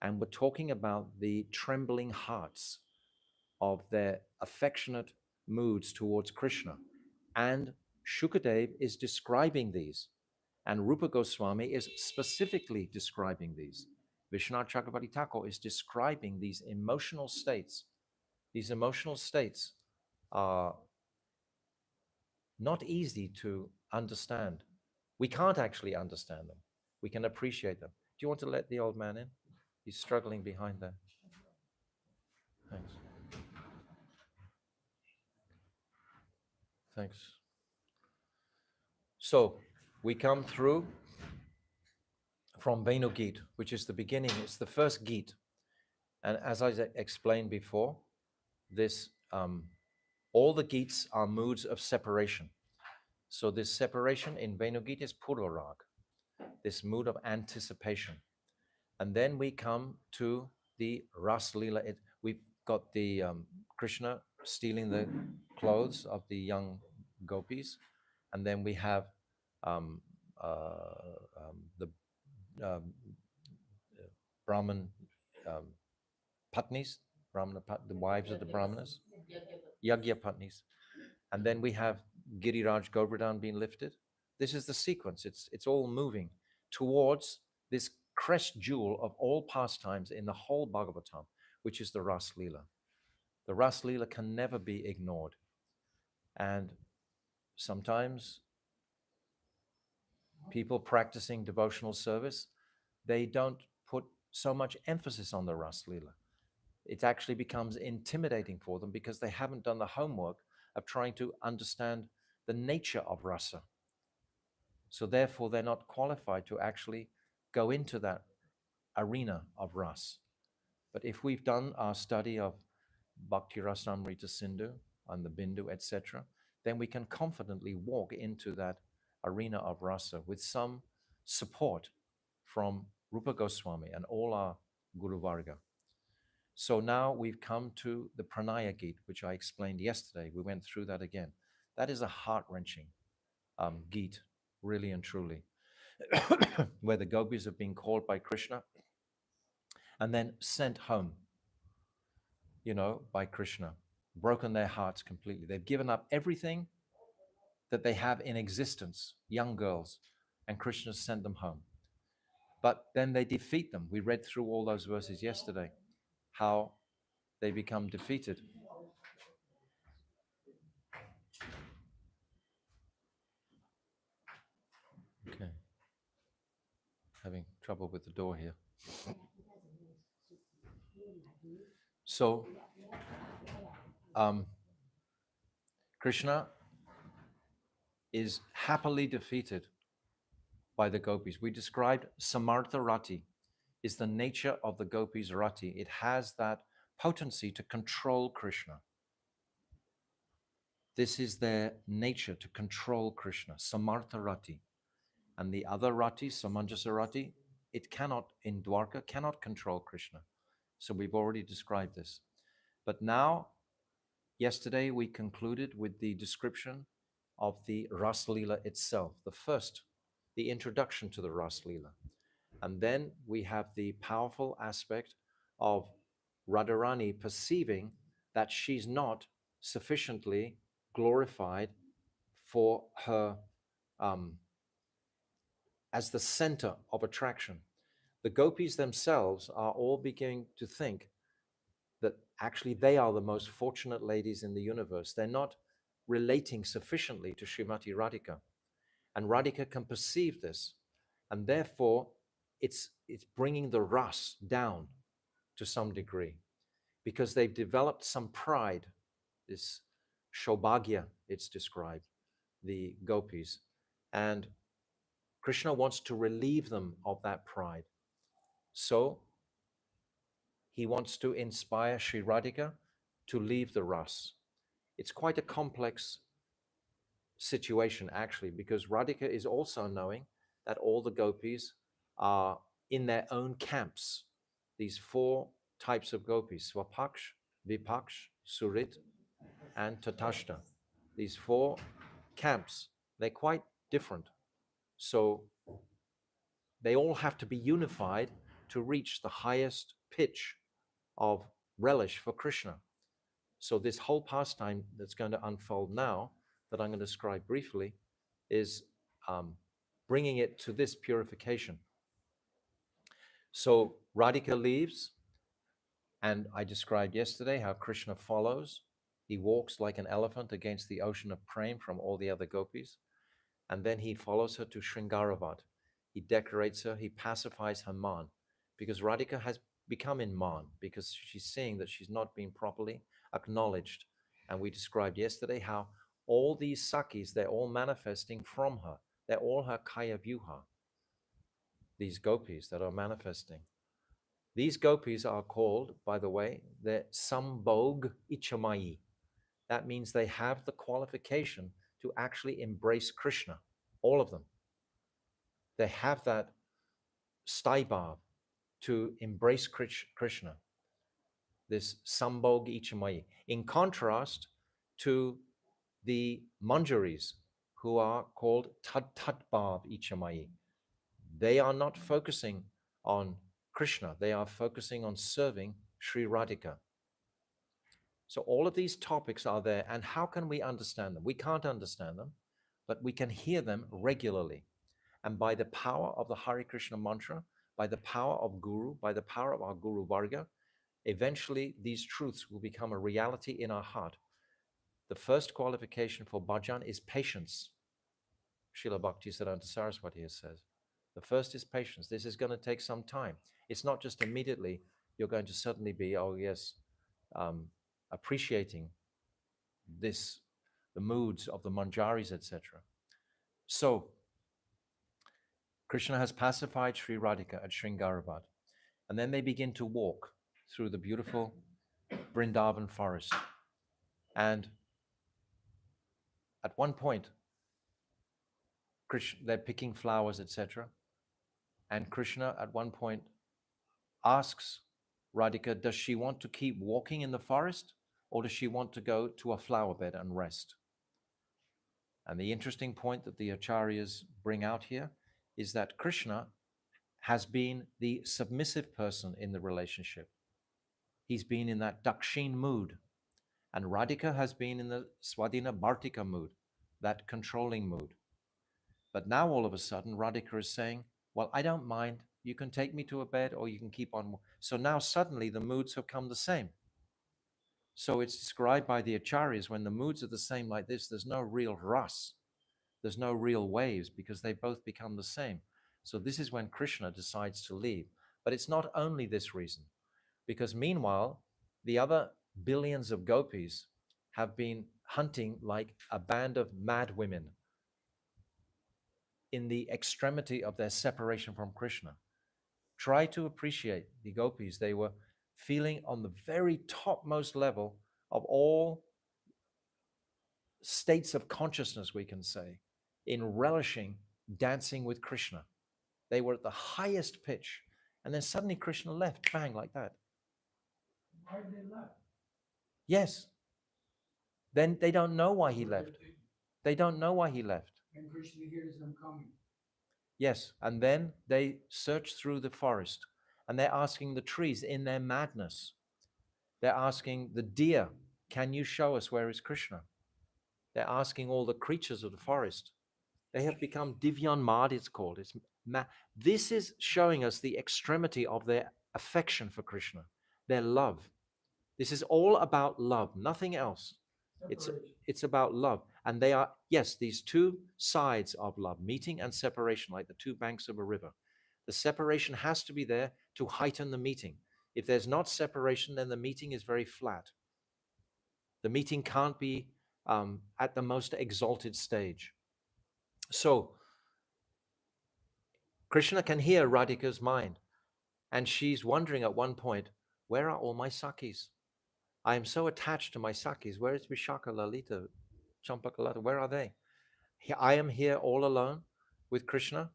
and we're talking about the trembling hearts of their affectionate moods towards Krishna. And Shukadev is describing these, and Rupa Goswami is specifically describing these. Vishwanath Chakravarti Thakur is describing these emotional states. These emotional states are not easy to understand. We can't actually understand them. We can appreciate them. Do you want to let the old man in? He's struggling behind there. Thanks. Thanks. So we come through from Venu Gita, which is the beginning. It's the first Gita. And as I explained before, this all the Gitas are moods of separation. So this separation in Venu Gita is Purvarag, this mood of anticipation. And then we come to the Ras Lila. We've got the Krishna stealing the clothes of the young gopis. And then we have the Brahman Patnis, the wives of the Brahmanas, Yagya Patnis. And then we have Giriraj Govardhan being lifted. This is the sequence. It's all moving towards this crest jewel of all pastimes in the whole Bhagavatam, which is the Ras Lila. The Ras Lila can never be ignored. And sometimes people practicing devotional service, they don't put so much emphasis on the Ras Lila. It actually becomes intimidating for them because they haven't done the homework of trying to understand the nature of rasa. So therefore, they're not qualified to actually go into that arena of ras. But if we've done our study of Bhakti Rasamrita Sindhu and the Bindu, etc., then we can confidently walk into that arena of rasa with some support from Rupa Goswami and all our Guru Varga. So now we've come to the Pranaya Gita, which I explained yesterday. We went through that again. That is a heart-wrenching Gita, really and truly, where the gopis have been called by Krishna and then sent home, by Krishna, broken their hearts completely. They've given up everything that they have in existence, young girls, and Krishna sent them home. But then they defeat them. We read through all those verses yesterday, how they become defeated. Okay. Having trouble with the door here. So, Krishna is happily defeated by the gopis. We described Samartha Rati is the nature of the gopis Rati. It has that potency to control Krishna. This is their nature, to control Krishna, Samartha Rati. And the other Rati, Samanjasa Rati, it cannot, in Dwarka, cannot control Krishna. So we've already described this. But now, yesterday we concluded with the description of the Ras Lila itself, the introduction to the Ras Lila. And then we have the powerful aspect of Radharani perceiving that she's not sufficiently glorified for her as the center of attraction. The gopis themselves are all beginning to think that actually they are the most fortunate ladies in the universe. They're not relating sufficiently to Srimati Radhika. And Radhika can perceive this. And therefore, it's bringing the ras down to some degree because they've developed some pride, this shobhagya, it's described, the gopis. And Krishna wants to relieve them of that pride. So he wants to inspire Sri Radhika to leave the ras. It's quite a complex situation, actually, because Radhika is also knowing that all the gopis are in their own camps. These four types of gopis: Swapaksh, Vipaksh, Surit, and Tatashta. These four camps, they're quite different. So they all have to be unified to reach the highest pitch of relish for Krishna. So this whole pastime that's going to unfold now, that I'm going to describe briefly, is bringing it to this purification. So Radhika leaves, and I described yesterday how Krishna follows. He walks like an elephant against the ocean of prem from all the other gopis, and then he follows her to Shringaravat. He decorates her, he pacifies her man, because Radhika has become in man, because she's seeing that she's not being properly acknowledged. And we described yesterday how all these sakis, they're all manifesting from her. They're all her kaya vyuha, these gopis that are manifesting. These gopis are called, by the way, they're sambhog ichamayi. That means they have the qualification to actually embrace Krishna, all of them. They have that staibhav to embrace Krishna, this sambhog ichamayi, in contrast to the manjaris, who are called tatbhav ichamayi. They are not focusing on Krishna, they are focusing on serving Sri Radhika. So all of these topics are there, and how can we understand them? We can't understand them, but we can hear them regularly. And by the power of the Hare Krishna mantra, by the power of Guru, by the power of our Guru Varga, eventually these truths will become a reality in our heart. The first qualification for bhajan is patience. Srila Bhaktisiddhanta Saraswati says. The first is patience. This is going to take some time. It's not just immediately you're going to suddenly be, oh yes, appreciating this, the moods of the manjaris, etc. So, Krishna has pacified Sri Radhika at Shringaravat, and then they begin to walk through the beautiful Vrindavan forest. And at one point, they're picking flowers, etc. And Krishna at one point asks Radhika, does she want to keep walking in the forest, or does she want to go to a flower bed and rest? And the interesting point that the acharyas bring out here is that Krishna has been the submissive person in the relationship. He's been in that dakshin mood. And Radhika has been in the Swadhina Bhartika mood, that controlling mood. But now all of a sudden, Radhika is saying, well, I don't mind. You can take me to a bed or you can keep on. So now suddenly the moods have come the same. So it's described by the acharyas, when the moods are the same like this, there's no real ras. There's no real waves because they both become the same. So this is when Krishna decides to leave. But it's not only this reason, because meanwhile, the other billions of gopis have been hunting like a band of mad women in the extremity of their separation from Krishna. Try to appreciate the gopis. They were feeling on the very topmost level of all states of consciousness, we can say, in relishing dancing with Krishna. They were at the highest pitch. And then suddenly Krishna left, bang, like that. Why did they left? Yes. Then they don't know why he left. They don't know why he left. And Krishna hears them coming. Yes. And then they search through the forest and they're asking the trees in their madness. They're asking the deer, can you show us where is Krishna? They're asking all the creatures of the forest. They have become Divyan Mad, it's called. This is showing us the extremity of their affection for Krishna, their love. This is all about love, nothing else. It's about love. And they are, yes, these two sides of love, meeting and separation, like the two banks of a river. The separation has to be there to heighten the meeting. If there's not separation, then the meeting is very flat. The meeting can't be at the most exalted stage. So Krishna can hear Radhika's mind, and she's wondering at one point, where are all my sakis? I am so attached to my sakis. Where is Vishaka, Lalita, Champakalata? Where are they? I am here all alone with Krishna,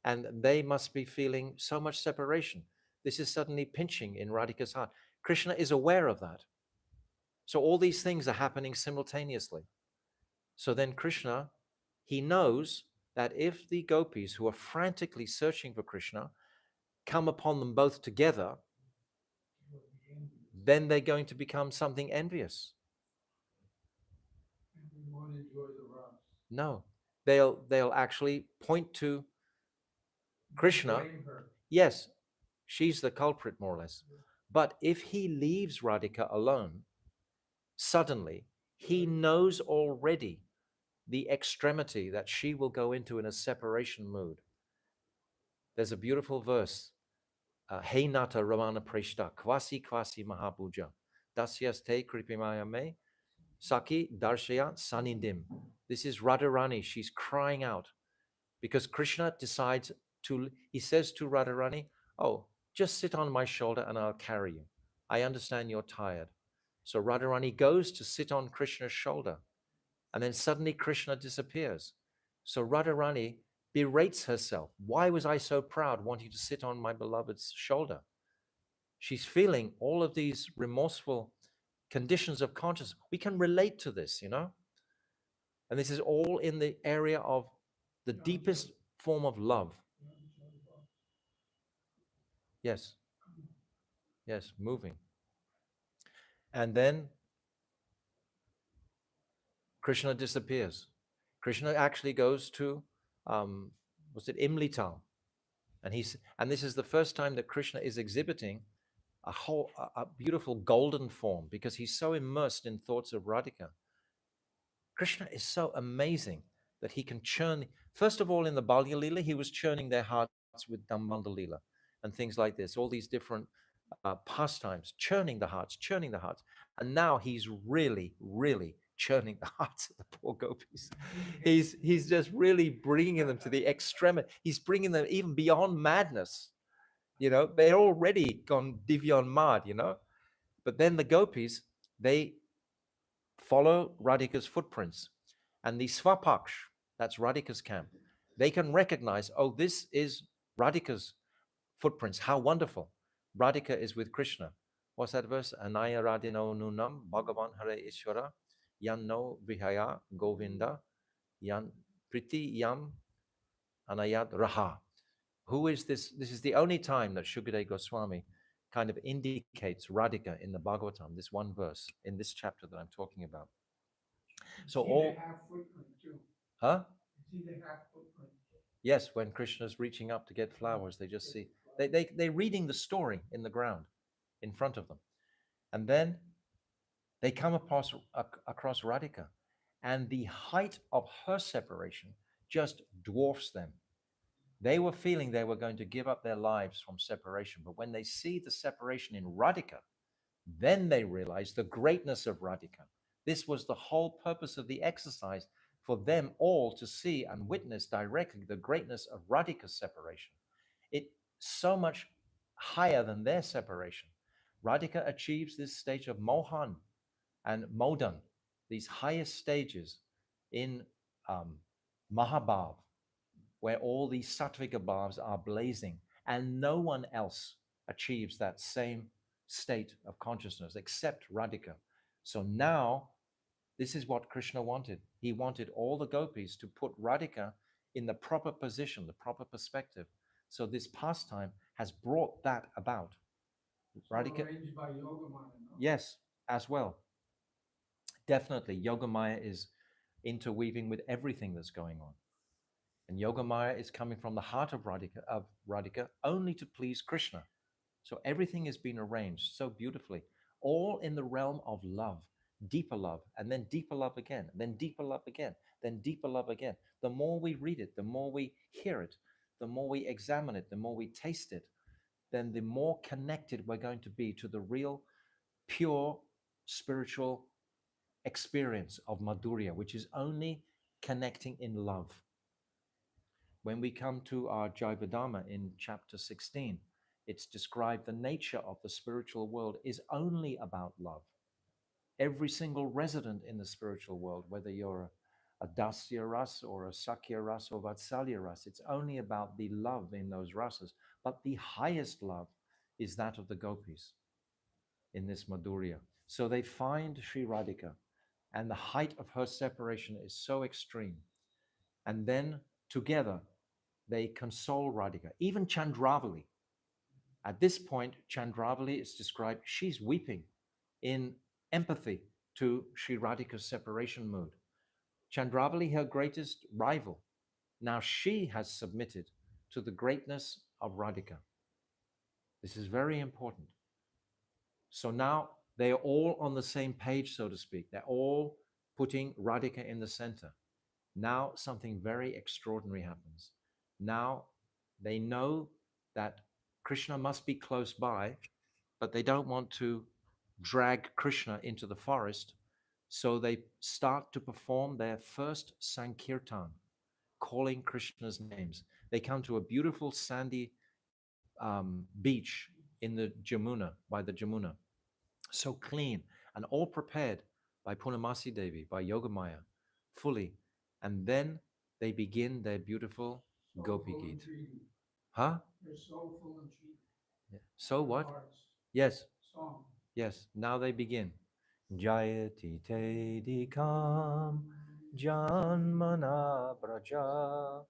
and they must be feeling so much separation. This is suddenly pinching in Radhika's heart. Krishna is aware of that. So all these things are happening simultaneously. So then Krishna, he knows that if the gopis who are frantically searching for Krishna come upon them both together, then they're going to become something envious. No, they'll actually point to Krishna. Yes, she's the culprit, more or less. But if he leaves Radhika alone, suddenly he knows already the extremity that she will go into in a separation mood. There's a beautiful verse. Hey Nata Ramana Preshta, Kwasi Kwasi Mahapuja, Dasyaste Kripimaya Me, Saki Darshaya Sanindim. This is Radharani. She's crying out because Krishna decides to, he says to Radharani, oh, just sit on my shoulder and I'll carry you. I understand you're tired. So Radharani goes to sit on Krishna's shoulder, and then suddenly Krishna disappears. So Radharani berates herself. Why was I so proud wanting to sit on my beloved's shoulder? She's feeling all of these remorseful conditions of consciousness. We can relate to this, you know? And this is all in the area of the deepest form of love. Yes, yes, moving. And then Krishna disappears. Krishna actually goes to, was it Imlital? And this is the first time that Krishna is exhibiting a beautiful golden form because he's so immersed in thoughts of Radhika. Krishna is so amazing that he can churn. First of all, in the Balya Lila, he was churning their hearts with Dambanda Lila and things like this, all these different pastimes, churning the hearts, churning the hearts. And now he's really, really churning the hearts of the poor gopis. He's just really bringing them to the extremity. He's bringing them even beyond madness. You know, they're already gone divyan mad, you know. But then the gopis, they follow Radhika's footprints. And the Swapaksh, that's Radhika's camp, they can recognize, oh, this is Radhika's footprints. How wonderful. Radhika is with Krishna. What's that verse? Anaya Radino Nunam, Bhagavan Hare Ishvara, Yan no Vihaya Govinda, Yan Priti Yam Anayat Raha. Who is this? This is the only time that Shukadeva Goswami kind of indicates Radhika in the Bhagavatam, this one verse in this chapter that I'm talking about. So all, huh? Yes, when Krishna's reaching up to get flowers, they just see they're reading the story in the ground in front of them, and then they come across Radhika, and the height of her separation just dwarfs them. They were feeling they were going to give up their lives from separation, but when they see the separation in Radhika, then they realize the greatness of Radhika. This was the whole purpose of the exercise, for them all to see and witness directly the greatness of Radhika's separation. It so much higher than their separation. Radhika achieves this stage of Mohan and Modan, these highest stages in Mahabhav, where all these sattvika bhavs are blazing, and no one else achieves that same state of consciousness except Radhika. So now, this is what Krishna wanted. He wanted all the gopis to put Radhika in the proper position, the proper perspective. So this pastime has brought that about. Radhika, arranged by Yogamaya, no? Yes, as well. Definitely, Yogamaya is interweaving with everything that's going on. And Yogamaya is coming from the heart of Radhika only to please Krishna. So everything has been arranged so beautifully, all in the realm of love, deeper love, and then deeper love again, then deeper love again, then deeper love again. The more we read it, the more we hear it, the more we examine it, the more we taste it, then the more connected we're going to be to the real, pure spiritual experience of Madhurya, which is only connecting in love. When we come to our Jivadharma in chapter 16, It's described the nature of the spiritual world is only about love. Every single resident in the spiritual world, whether you're a dasya ras or a sakya ras or vatsalya ras, it's only about the love in those rasas. But the highest love is that of the gopis in this Madhurya. So they find Sri Radhika, and the height of her separation is so extreme. And then together they console Radhika. Even Chandravali. At this point, Chandravali is described, she's weeping in empathy to Sri Radhika's separation mood. Chandravali, her greatest rival, now she has submitted to the greatness of Radhika. This is very important. So now they are all on the same page, so to speak. They're all putting Radhika in the center. Now something very extraordinary happens. Now they know that Krishna must be close by, but they don't want to drag Krishna into the forest. So they start to perform their first Sankirtan, calling Krishna's names. They come to a beautiful sandy beach in the Jamuna, by the Jamuna, so clean and all prepared by Purnamasi Devi, by Yogamaya, fully. And then they begin their beautiful Gopi Gita. Huh? They're soulful and cheap. Yeah. So what? Yes. Song. Yes. Now they begin. Jayati te dikam janmana braja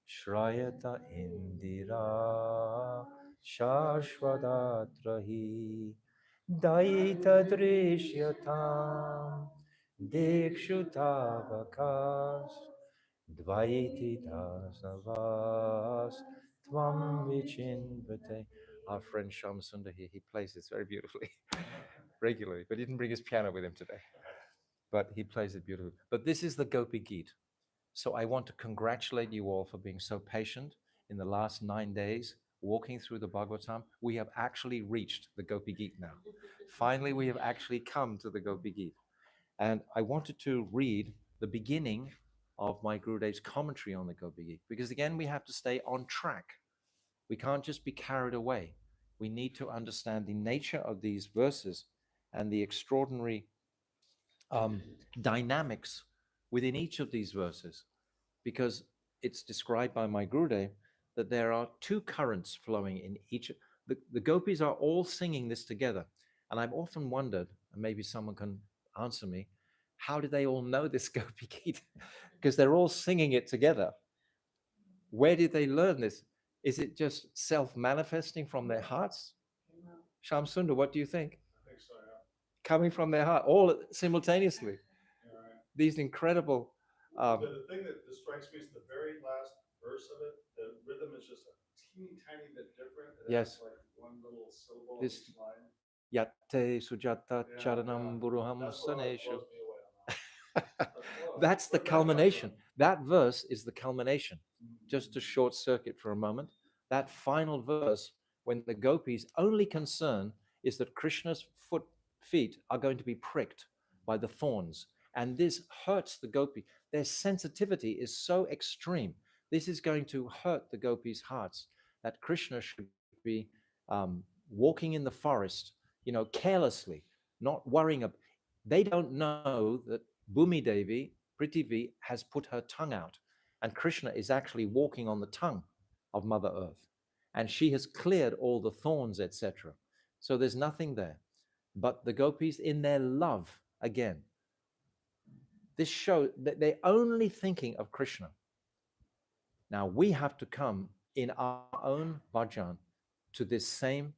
shrayata indira shashvadatrahi daita drishyatam dekshutavakas dvaiti dasavas tvam vichinvate. Our friend Sham Sundar here, he plays this very beautifully regularly, but he didn't bring his piano with him today. But he plays it beautifully. But this is the Gopi Gita. So I want to congratulate you all for being so patient in the last 9 days, walking through the Bhagavatam. We have actually reached the Gopi Gita now. Finally, we have actually come to the Gopi Gita. And I wanted to read the beginning of my Gurudev's commentary on the Gopi Gita, because again, we have to stay on track. We can't just be carried away. We need to understand the nature of these verses and the extraordinary dynamics within each of these verses, because it's described by my Gurudev that there are two currents flowing in each. The gopis are all singing this together. And I've often wondered, and maybe someone can answer me, how do they all know this Gopi Gita? Because they're all singing it together. Where did they learn this? Is it just self-manifesting from their hearts? Sham Sundar, what do you think? I think so, yeah. Coming from their heart, all simultaneously. Yeah, right. These incredible. But the thing that strikes me is the very last verse of it. The rhythm is just a teeny tiny bit different. It Yes. has like one little syllable This- in each line. Yatte sujata Yeah, charanam yeah. buruham That's what always saneshu. blows me away on that. Whoa, That's the where'd that come culmination. from? That verse is the culmination. Mhm. Just to short circuit for a moment, that final verse, when the gopis' only concern is that Krishna's feet are going to be pricked by the thorns. And this hurts the gopi. Their sensitivity is so extreme. This is going to hurt the gopis' hearts, that Krishna should be walking in the forest, carelessly, not worrying. They don't know that Bhumi Devi, Prithvi, has put her tongue out, and Krishna is actually walking on the tongue of Mother Earth, and she has cleared all the thorns, etc. So there's nothing there. But the gopis, in their love, again, this shows that they're only thinking of Krishna. Now we have to come in our own bhajan to this same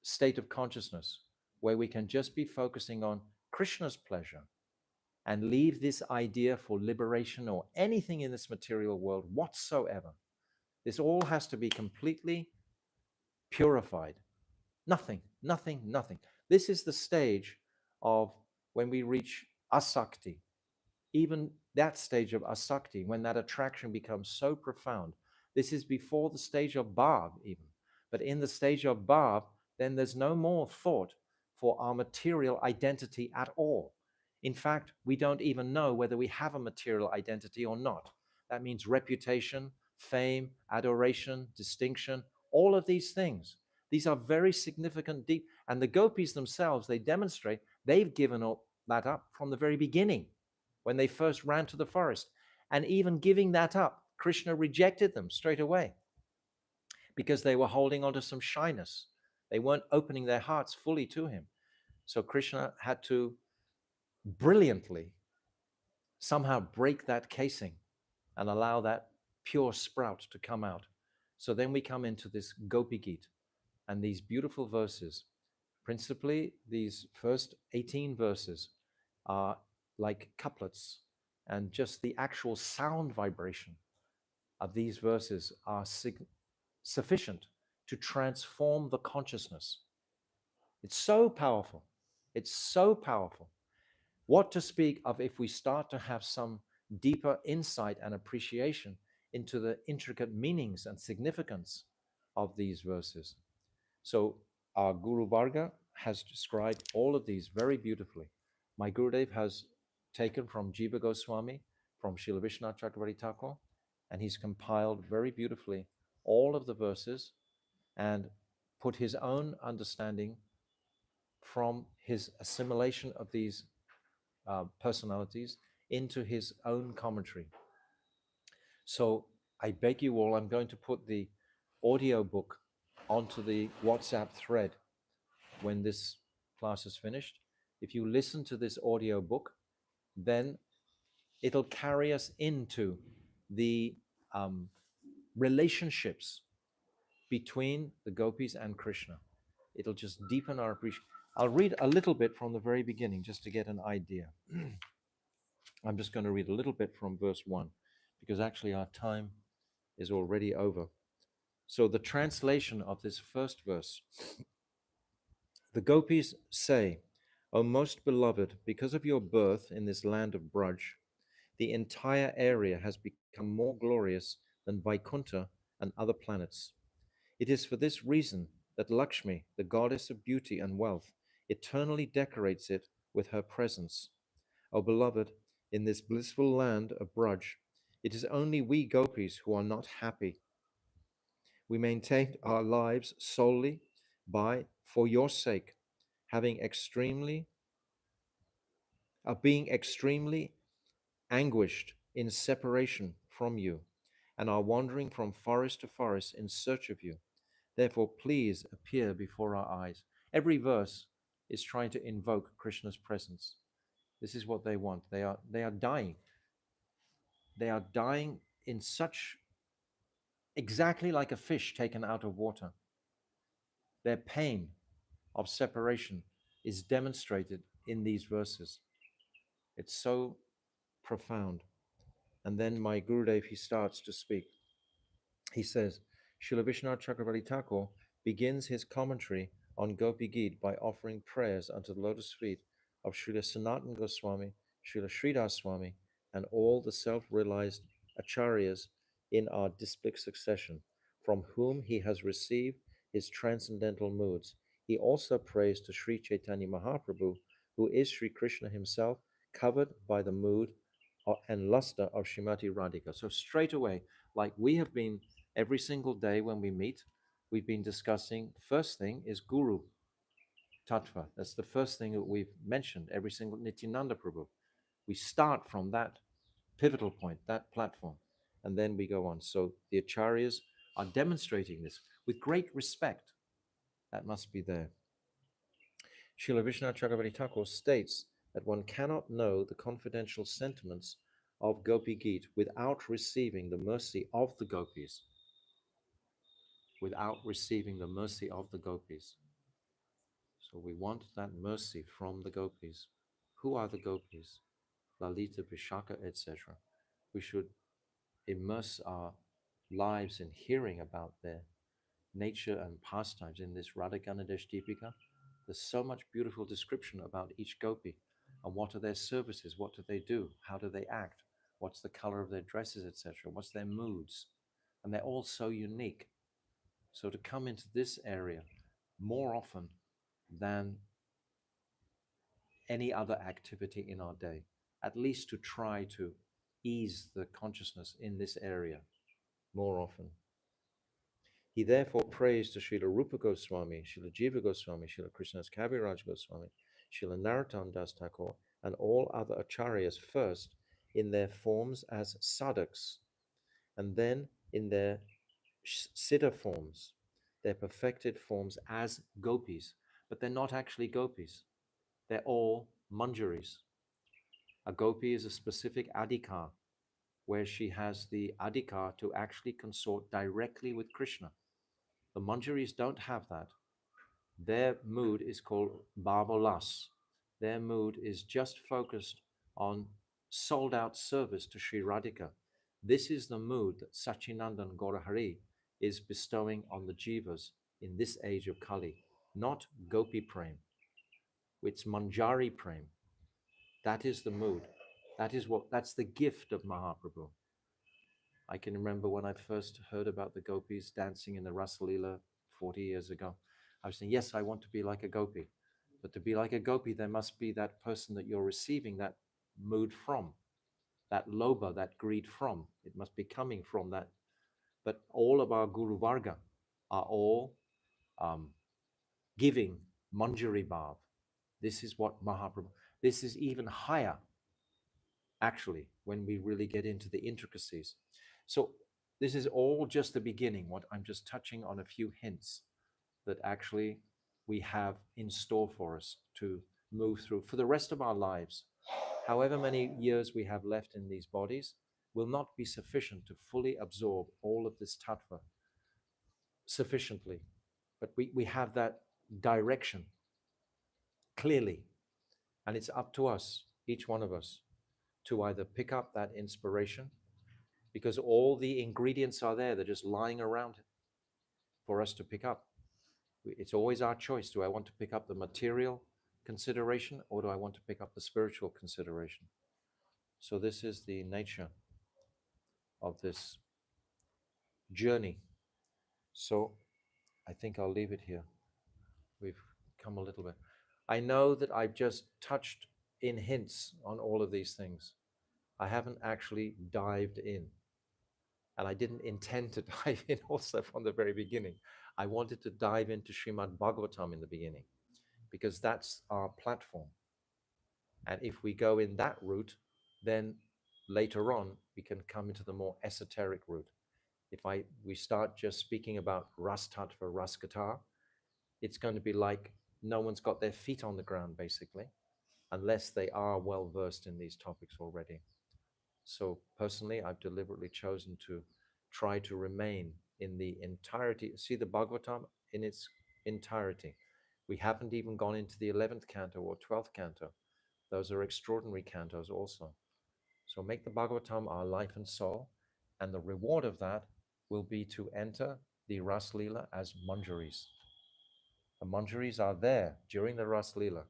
state of consciousness where we can just be focusing on Krishna's pleasure and leave this idea for liberation or anything in this material world whatsoever. This all has to be completely purified. Nothing, nothing, nothing. This is the stage of when we reach asakti. Even that stage of asakti, when that attraction becomes so profound. This is before the stage of bhav even. But in the stage of bhav, then there's no more thought for our material identity at all. In fact, we don't even know whether we have a material identity or not. That means reputation, fame, adoration, distinction, all of these things. These are very significant, deep, and the gopis themselves, they demonstrate they've given up that up from the very beginning when they first ran to the forest. And even giving that up, Krishna rejected them straight away because they were holding on to some shyness. They weren't opening their hearts fully to him. So Krishna had to brilliantly somehow break that casing and allow that pure sprout to come out. So then we come into this Gopi Gita and these beautiful verses. Principally, these first 18 verses are like couplets, and just the actual sound vibration of these verses are sufficient to transform the consciousness. It's so powerful. It's so powerful. What to speak of if we start to have some deeper insight and appreciation into the intricate meanings and significance of these verses. So our Guru Varga has described all of these very beautifully. My Gurudev has taken from Jiva Goswami, from Srila Vishwanath Chakravarti Thakur, and he's compiled very beautifully all of the verses and put his own understanding from his assimilation of these personalities into his own commentary. So I beg you all, I'm going to put the audio book onto the WhatsApp thread when this class is finished. If you listen to this audio book, then it'll carry us into the relationships between the gopis and Krishna. It'll just deepen our appreciation. I'll read a little bit from the very beginning just to get an idea. I'm just going to read a little bit from verse 1 because actually our time is already over. So, the translation of this first verse, the gopis say, O most beloved, because of your birth in this land of Braj, the entire area has become more glorious than Vaikuntha and other planets. It is for this reason that Lakshmi, the goddess of beauty and wealth, eternally decorates it with her presence. O beloved, in this blissful land of Braj, it is only we gopis who are not happy. We maintained our lives solely by, for your sake, having extremely, being extremely anguished in separation from you, and are wandering from forest to forest in search of you. Therefore, please appear before our eyes. Every verse is trying to invoke Krishna's presence. This is what they want. They are dying. They are dying in such exactly like a fish taken out of water. Their pain of separation is demonstrated in these verses. It's so profound. And then my Gurudev, he starts to speak. He says, Srila Vishwanath Chakravarti Thakur begins his commentary on Gopi Gita by offering prayers unto the lotus feet of Srila Sanatana Goswami, Srila Sridhar Swami, and all the self-realized acharyas in our displic succession, from whom he has received his transcendental moods. He also prays to Sri Chaitanya Mahaprabhu, who is Sri Krishna himself, covered by the mood and luster of Srimati Radhika. So straight away, like we have been every single day when we meet, we've been discussing, first thing is Guru Tattva. That's the first thing that we've mentioned every single Nityananda Prabhu. We start from that pivotal point, that platform, and then we go on. So the acharyas are demonstrating this with great respect. That must be there. Srila Vishwanath Chakravarti Thakur states that one cannot know the confidential sentiments of Gopi Gita without receiving the mercy of the gopis. Without receiving the mercy of the gopis. So we want that mercy from the gopis. Who are the gopis? Lalita, Vishaka, etc. We should immerse our lives in hearing about their nature and pastimes in this Radha Ganadesh Deepika. There's so much beautiful description about each gopi and what are their services, what do they do, how do they act, what's the color of their dresses, etc., what's their moods. And they're all so unique. So to come into this area more often than any other activity in our day, at least to try to ease the consciousness in this area more often. He therefore prays to Srila Rupa Goswami, Srila Jiva Goswami, Srila Krishnadas Kaviraj Goswami, Srila Narottam Das Thakur, and all other acharyas first in their forms as sadhaks, and then in their siddha forms, their perfected forms as gopis. But they're not actually gopis. They're all manjaris. A gopi is a specific adhikar, where she has the adhikar to actually consort directly with Krishna. The manjaris don't have that. Their mood is called bhavalas. Their mood is just focused on sold out service to Sri Radhika. This is the mood that Sachinandan Gaurahari is bestowing on the jivas in this age of Kali, not Gopi Prem. It's Manjari Prem. That is the mood. That's the gift of Mahaprabhu. I can remember when I first heard about the gopis dancing in the Rasa Leela 40 years ago. I was saying, yes, I want to be like a gopi. But to be like a gopi, there must be that person that you're receiving that mood from, that lobha, that greed from. It must be coming from that. But all of our Guru Varga are all um, giving Manjari Bhav. This is what Mahaprabhu, this is even higher, actually, when we really get into the intricacies. So this is all just the beginning. What I'm just touching on a few hints that actually we have in store for us to move through for the rest of our lives. However many years we have left in these bodies will not be sufficient to fully absorb all of this tattva sufficiently. But we have that direction clearly, and it's up to us, each one of us, to either pick up that inspiration because all the ingredients are there, they're just lying around for us to pick up. It's always our choice. Do I want to pick up the material consideration or do I want to pick up the spiritual consideration? So this is the nature of this journey. So I think I'll leave it here. We've come a little bit. I know that I've just touched in hints on all of these things. I haven't actually dived in. And I didn't intend to dive in also from the very beginning. I wanted to dive into Srimad Bhagavatam in the beginning because that's our platform. And if we go in that route, then later on we can come into the more esoteric route. If we start just speaking about Ras Tattva, Ras Kata, it's going to be like no one's got their feet on the ground basically, unless they are well versed in these topics already. So personally, I've deliberately chosen to try to remain in the entirety. See the Bhagavatam in its entirety. We haven't even gone into the 11th canto or 12th canto. Those are extraordinary cantos also. So make the Bhagavatam our life and soul, and the reward of that will be to enter the Ras Leela as Manjaris. The Manjaris are there during the Ras Leela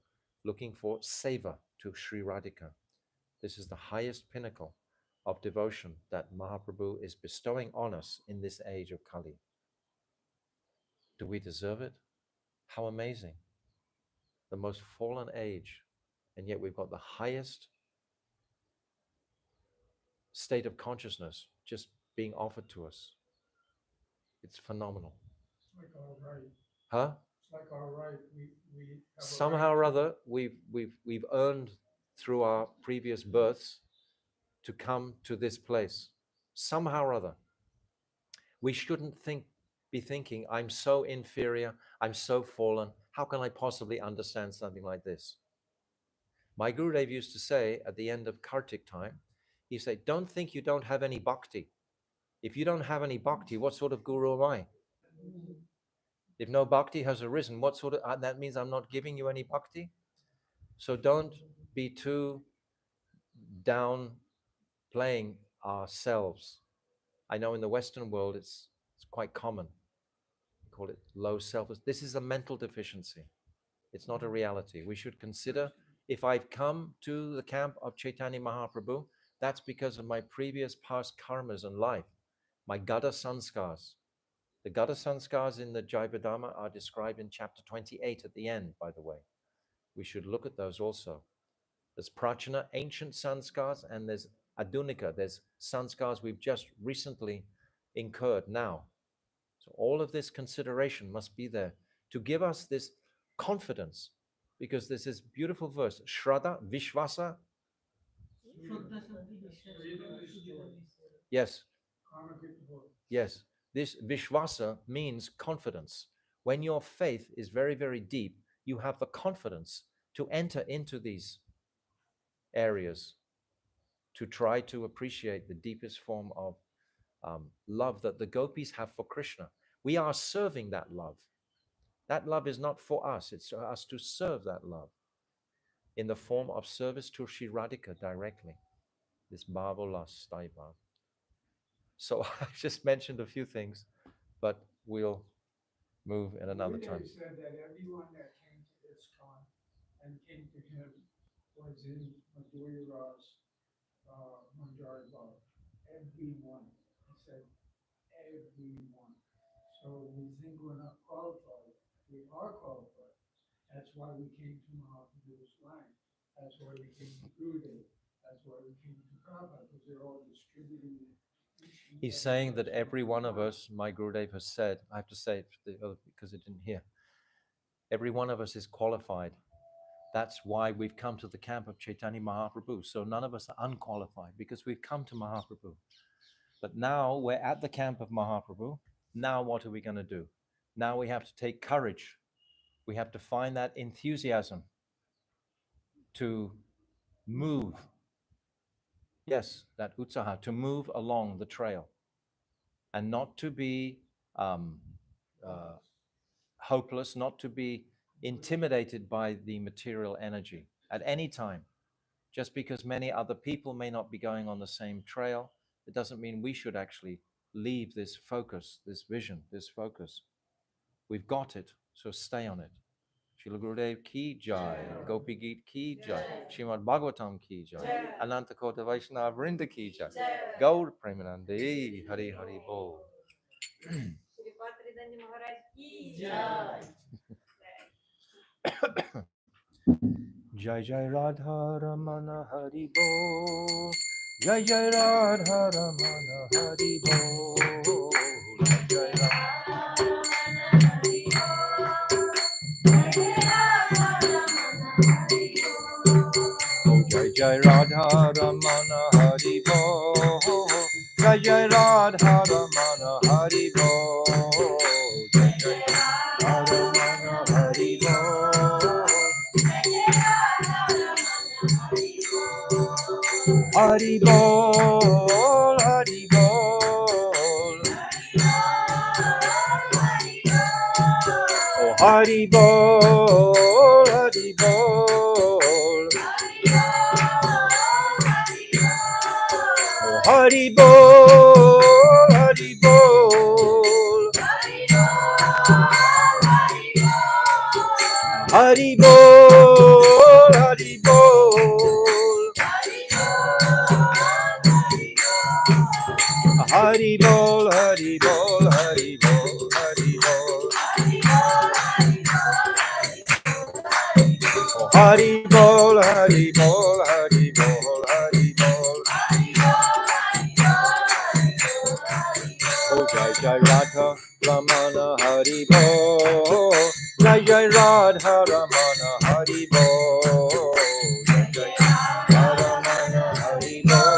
looking for seva to Sri Radhika. This is the highest pinnacle of devotion that Mahaprabhu is bestowing on us in this age of Kali. Do we deserve it? How amazing. The most fallen age, and yet we've got the highest state of consciousness just being offered to us. It's phenomenal. It's like our right. Huh? It's like our right. We have Somehow or other, we've earned through our previous births to come to this place. Somehow or other. We shouldn't be thinking, I'm so inferior, I'm so fallen. How can I possibly understand something like this? My Gurudev used to say at the end of Kartik time, he said, don't think you don't have any bhakti. If you don't have any bhakti, what sort of guru am I? If no bhakti has arisen, what sort of, that means I'm not giving you any bhakti? So don't be too down playing ourselves. I know in the Western world it's quite common. We call it low self. This is a mental deficiency. It's not a reality. We should consider if I've come to the camp of Chaitanya Mahaprabhu, that's because of my previous past karmas in life, my Gada sanskars. The Gada sanskars in the Jayavadama are described in chapter 28 at the end, by the way. We should look at those also. There's prachana, ancient sanskars, and there's adunika, there's sanskars we've just recently incurred now. So all of this consideration must be there to give us this confidence, because there's this beautiful verse, Shraddha, Vishvasa. Yes, yes. This Vishvasa means confidence. When your faith is very, very deep, you have the confidence to enter into these areas, to try to appreciate the deepest form of love that the gopis have for Krishna. We are serving that love. That love is not for us, it's for us to serve that love in the form of service to Sri Radhika directly. This Bhavola Staiva. So I just mentioned a few things, but we'll move in another time. Said that everyone that came to ISKCON and came to him was in Madhura's Manjari Bhav. Everyone. He said everyone. So we think we're not qualified. We are qualified. That's why we came to Mahaprabhu's line. That's why we came to Gurudev. That's why we came to Prabhupada, because they're all distributing it. He's saying that every one of us, my Gurudev has said, I have to say it because it didn't hear, every one of us is qualified. That's why we've come to the camp of Chaitanya Mahaprabhu. So none of us are unqualified because we've come to Mahaprabhu. But now we're at the camp of Mahaprabhu. Now what are we going to do? Now we have to take courage. We have to find that enthusiasm to move. Yes, that utsaha, to move along the trail and not to be hopeless, not to be intimidated by the material energy at any time. Just because many other people may not be going on the same trail, it doesn't mean we should actually leave this focus, this vision, this focus. We've got it, so stay on it. Srila Gurudev ki jai, Gopi Gita ki jai, Srimad Bhagavatam ki jai, Ananta Kota Vaishnava Vrinda ki jai, Gaur Premanande, Hari Hari Bol. Jai Jai Radha Ramana Hari Bol, Jai Jai Radha Ramana Hari Bol, Jai Jai Radha. Jai Jai Radha Ramana Hari Bol, Jai Jai Radha Ramana Hari Bol, Jai Jai Radha Ramana Hari Bol, Hari Bol, Hari Bol, oh Hari Bol, Hari Bol. Hari Bol, Hari Bol, Hari Bol, Hari Bol, Hari Bol, Hari Bol, Hari Bol, Hari Bol, Hari Bol, Hari Bol, Hari Bol, Hari Bol. Oh Jai Jai Radha Ramana Hari Bol, Jai Jai Radha Ramana Hari Bol, Jai Jai Radha Ramana Hari Bol,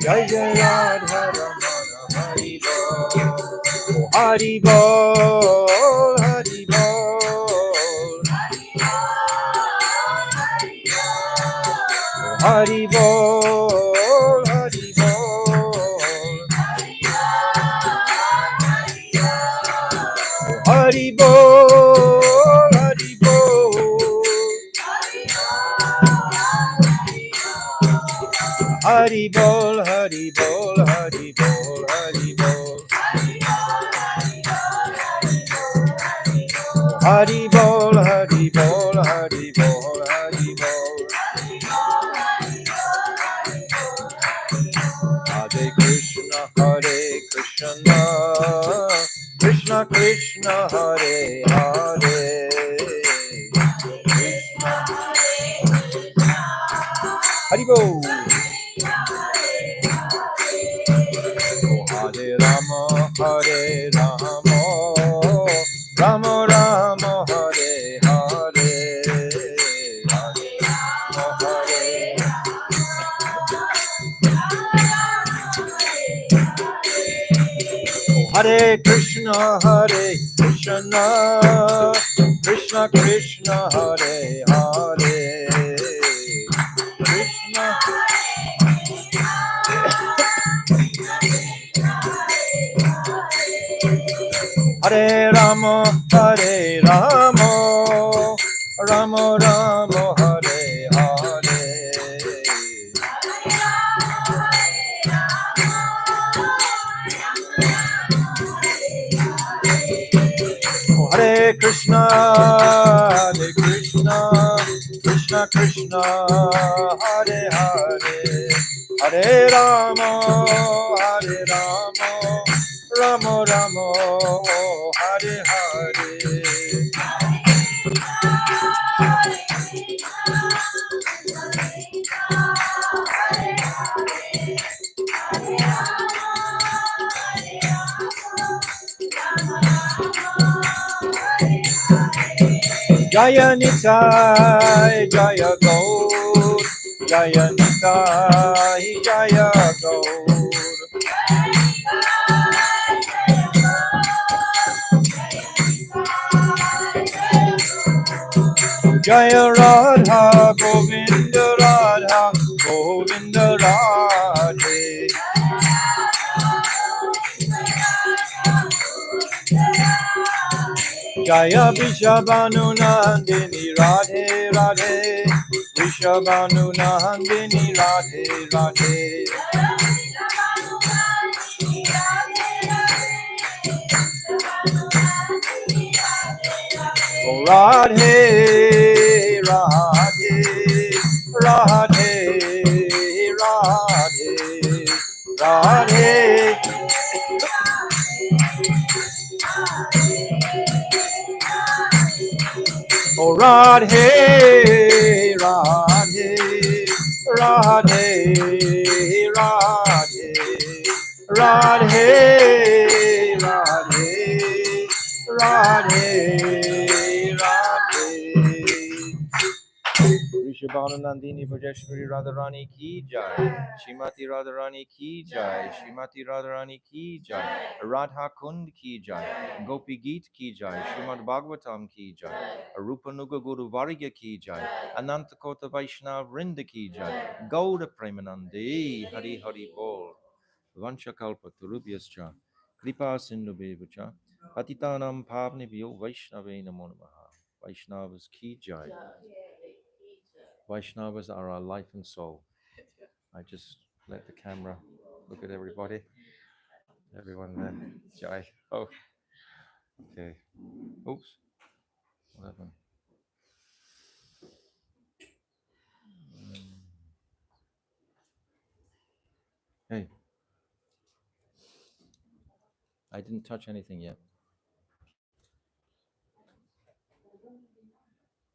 Jai Jai Radha Ramana Hari Bol, oh Hari Bol, Hari Bol, Hari Bol, Hari Bol, Hari Bol, Hari Bol, Hari Bol, Hari Bol, Hari Bol, Hari Bol, Hari Bol, Hari Bol, Hari Bol, Hari Bol. Hare Krishna, Hare Krishna, Krishna Krishna, Hare Hare, Krishna Hari Bol. Hare Rama, Hare Ramo, Ramo Ramo Hare Hare, Hare Ramo Hare. Hare Krishna, Krishna Krishna, Hare Hare, Krishna. Hare Rama, Hare Rama, Rama Rama, Hare Hare. Hare Krishna, Krishna Krishna, Hare Hare, Hare Rama, Hare Rama, Rama Rama, Hare Hare. Jaya Nitai, Jaya Gaur, Jaya Nitai, Jaya Gaur. Jaya Radha, Govinda Radha, Govinda Radhe. Jaya Vishabhanu Nandini Radhe Radhe, Vishabhanu Nandini Radhe Radhe. Oh Radhe, Radhe, Radhe, Radhe, Radhe. Oh Radhe, Radhe, Radhe, Radhe, Radhe, Radhe, Radhe, Radhe. Rishabhanu Nandini Bhajeshwari Radharani ki jai. Shrimati Radharani ki jai. Shrimati Radharani ki jai. Radha Kund ki jai. Gopi Gita ki jai. Srimad Bhagavatam ki jai. Rupa Nuga Guru Varga ki jai. Ananta Kota Vaishnav Vrinda ki jai. Gauda Premanandi Hari Hari Bol. Vanchakalpa Turubhyascha. Kripa Sindhu Bevacha. Patitanam Pavnibhyo Vaishnave Namo Namaha. Vaishnavas ki jai. Vaishnavas are our life and soul. I just let the camera look at everybody. Everyone there. Jai. Oh, okay. Oops. What happened? Hey. I didn't touch anything yet.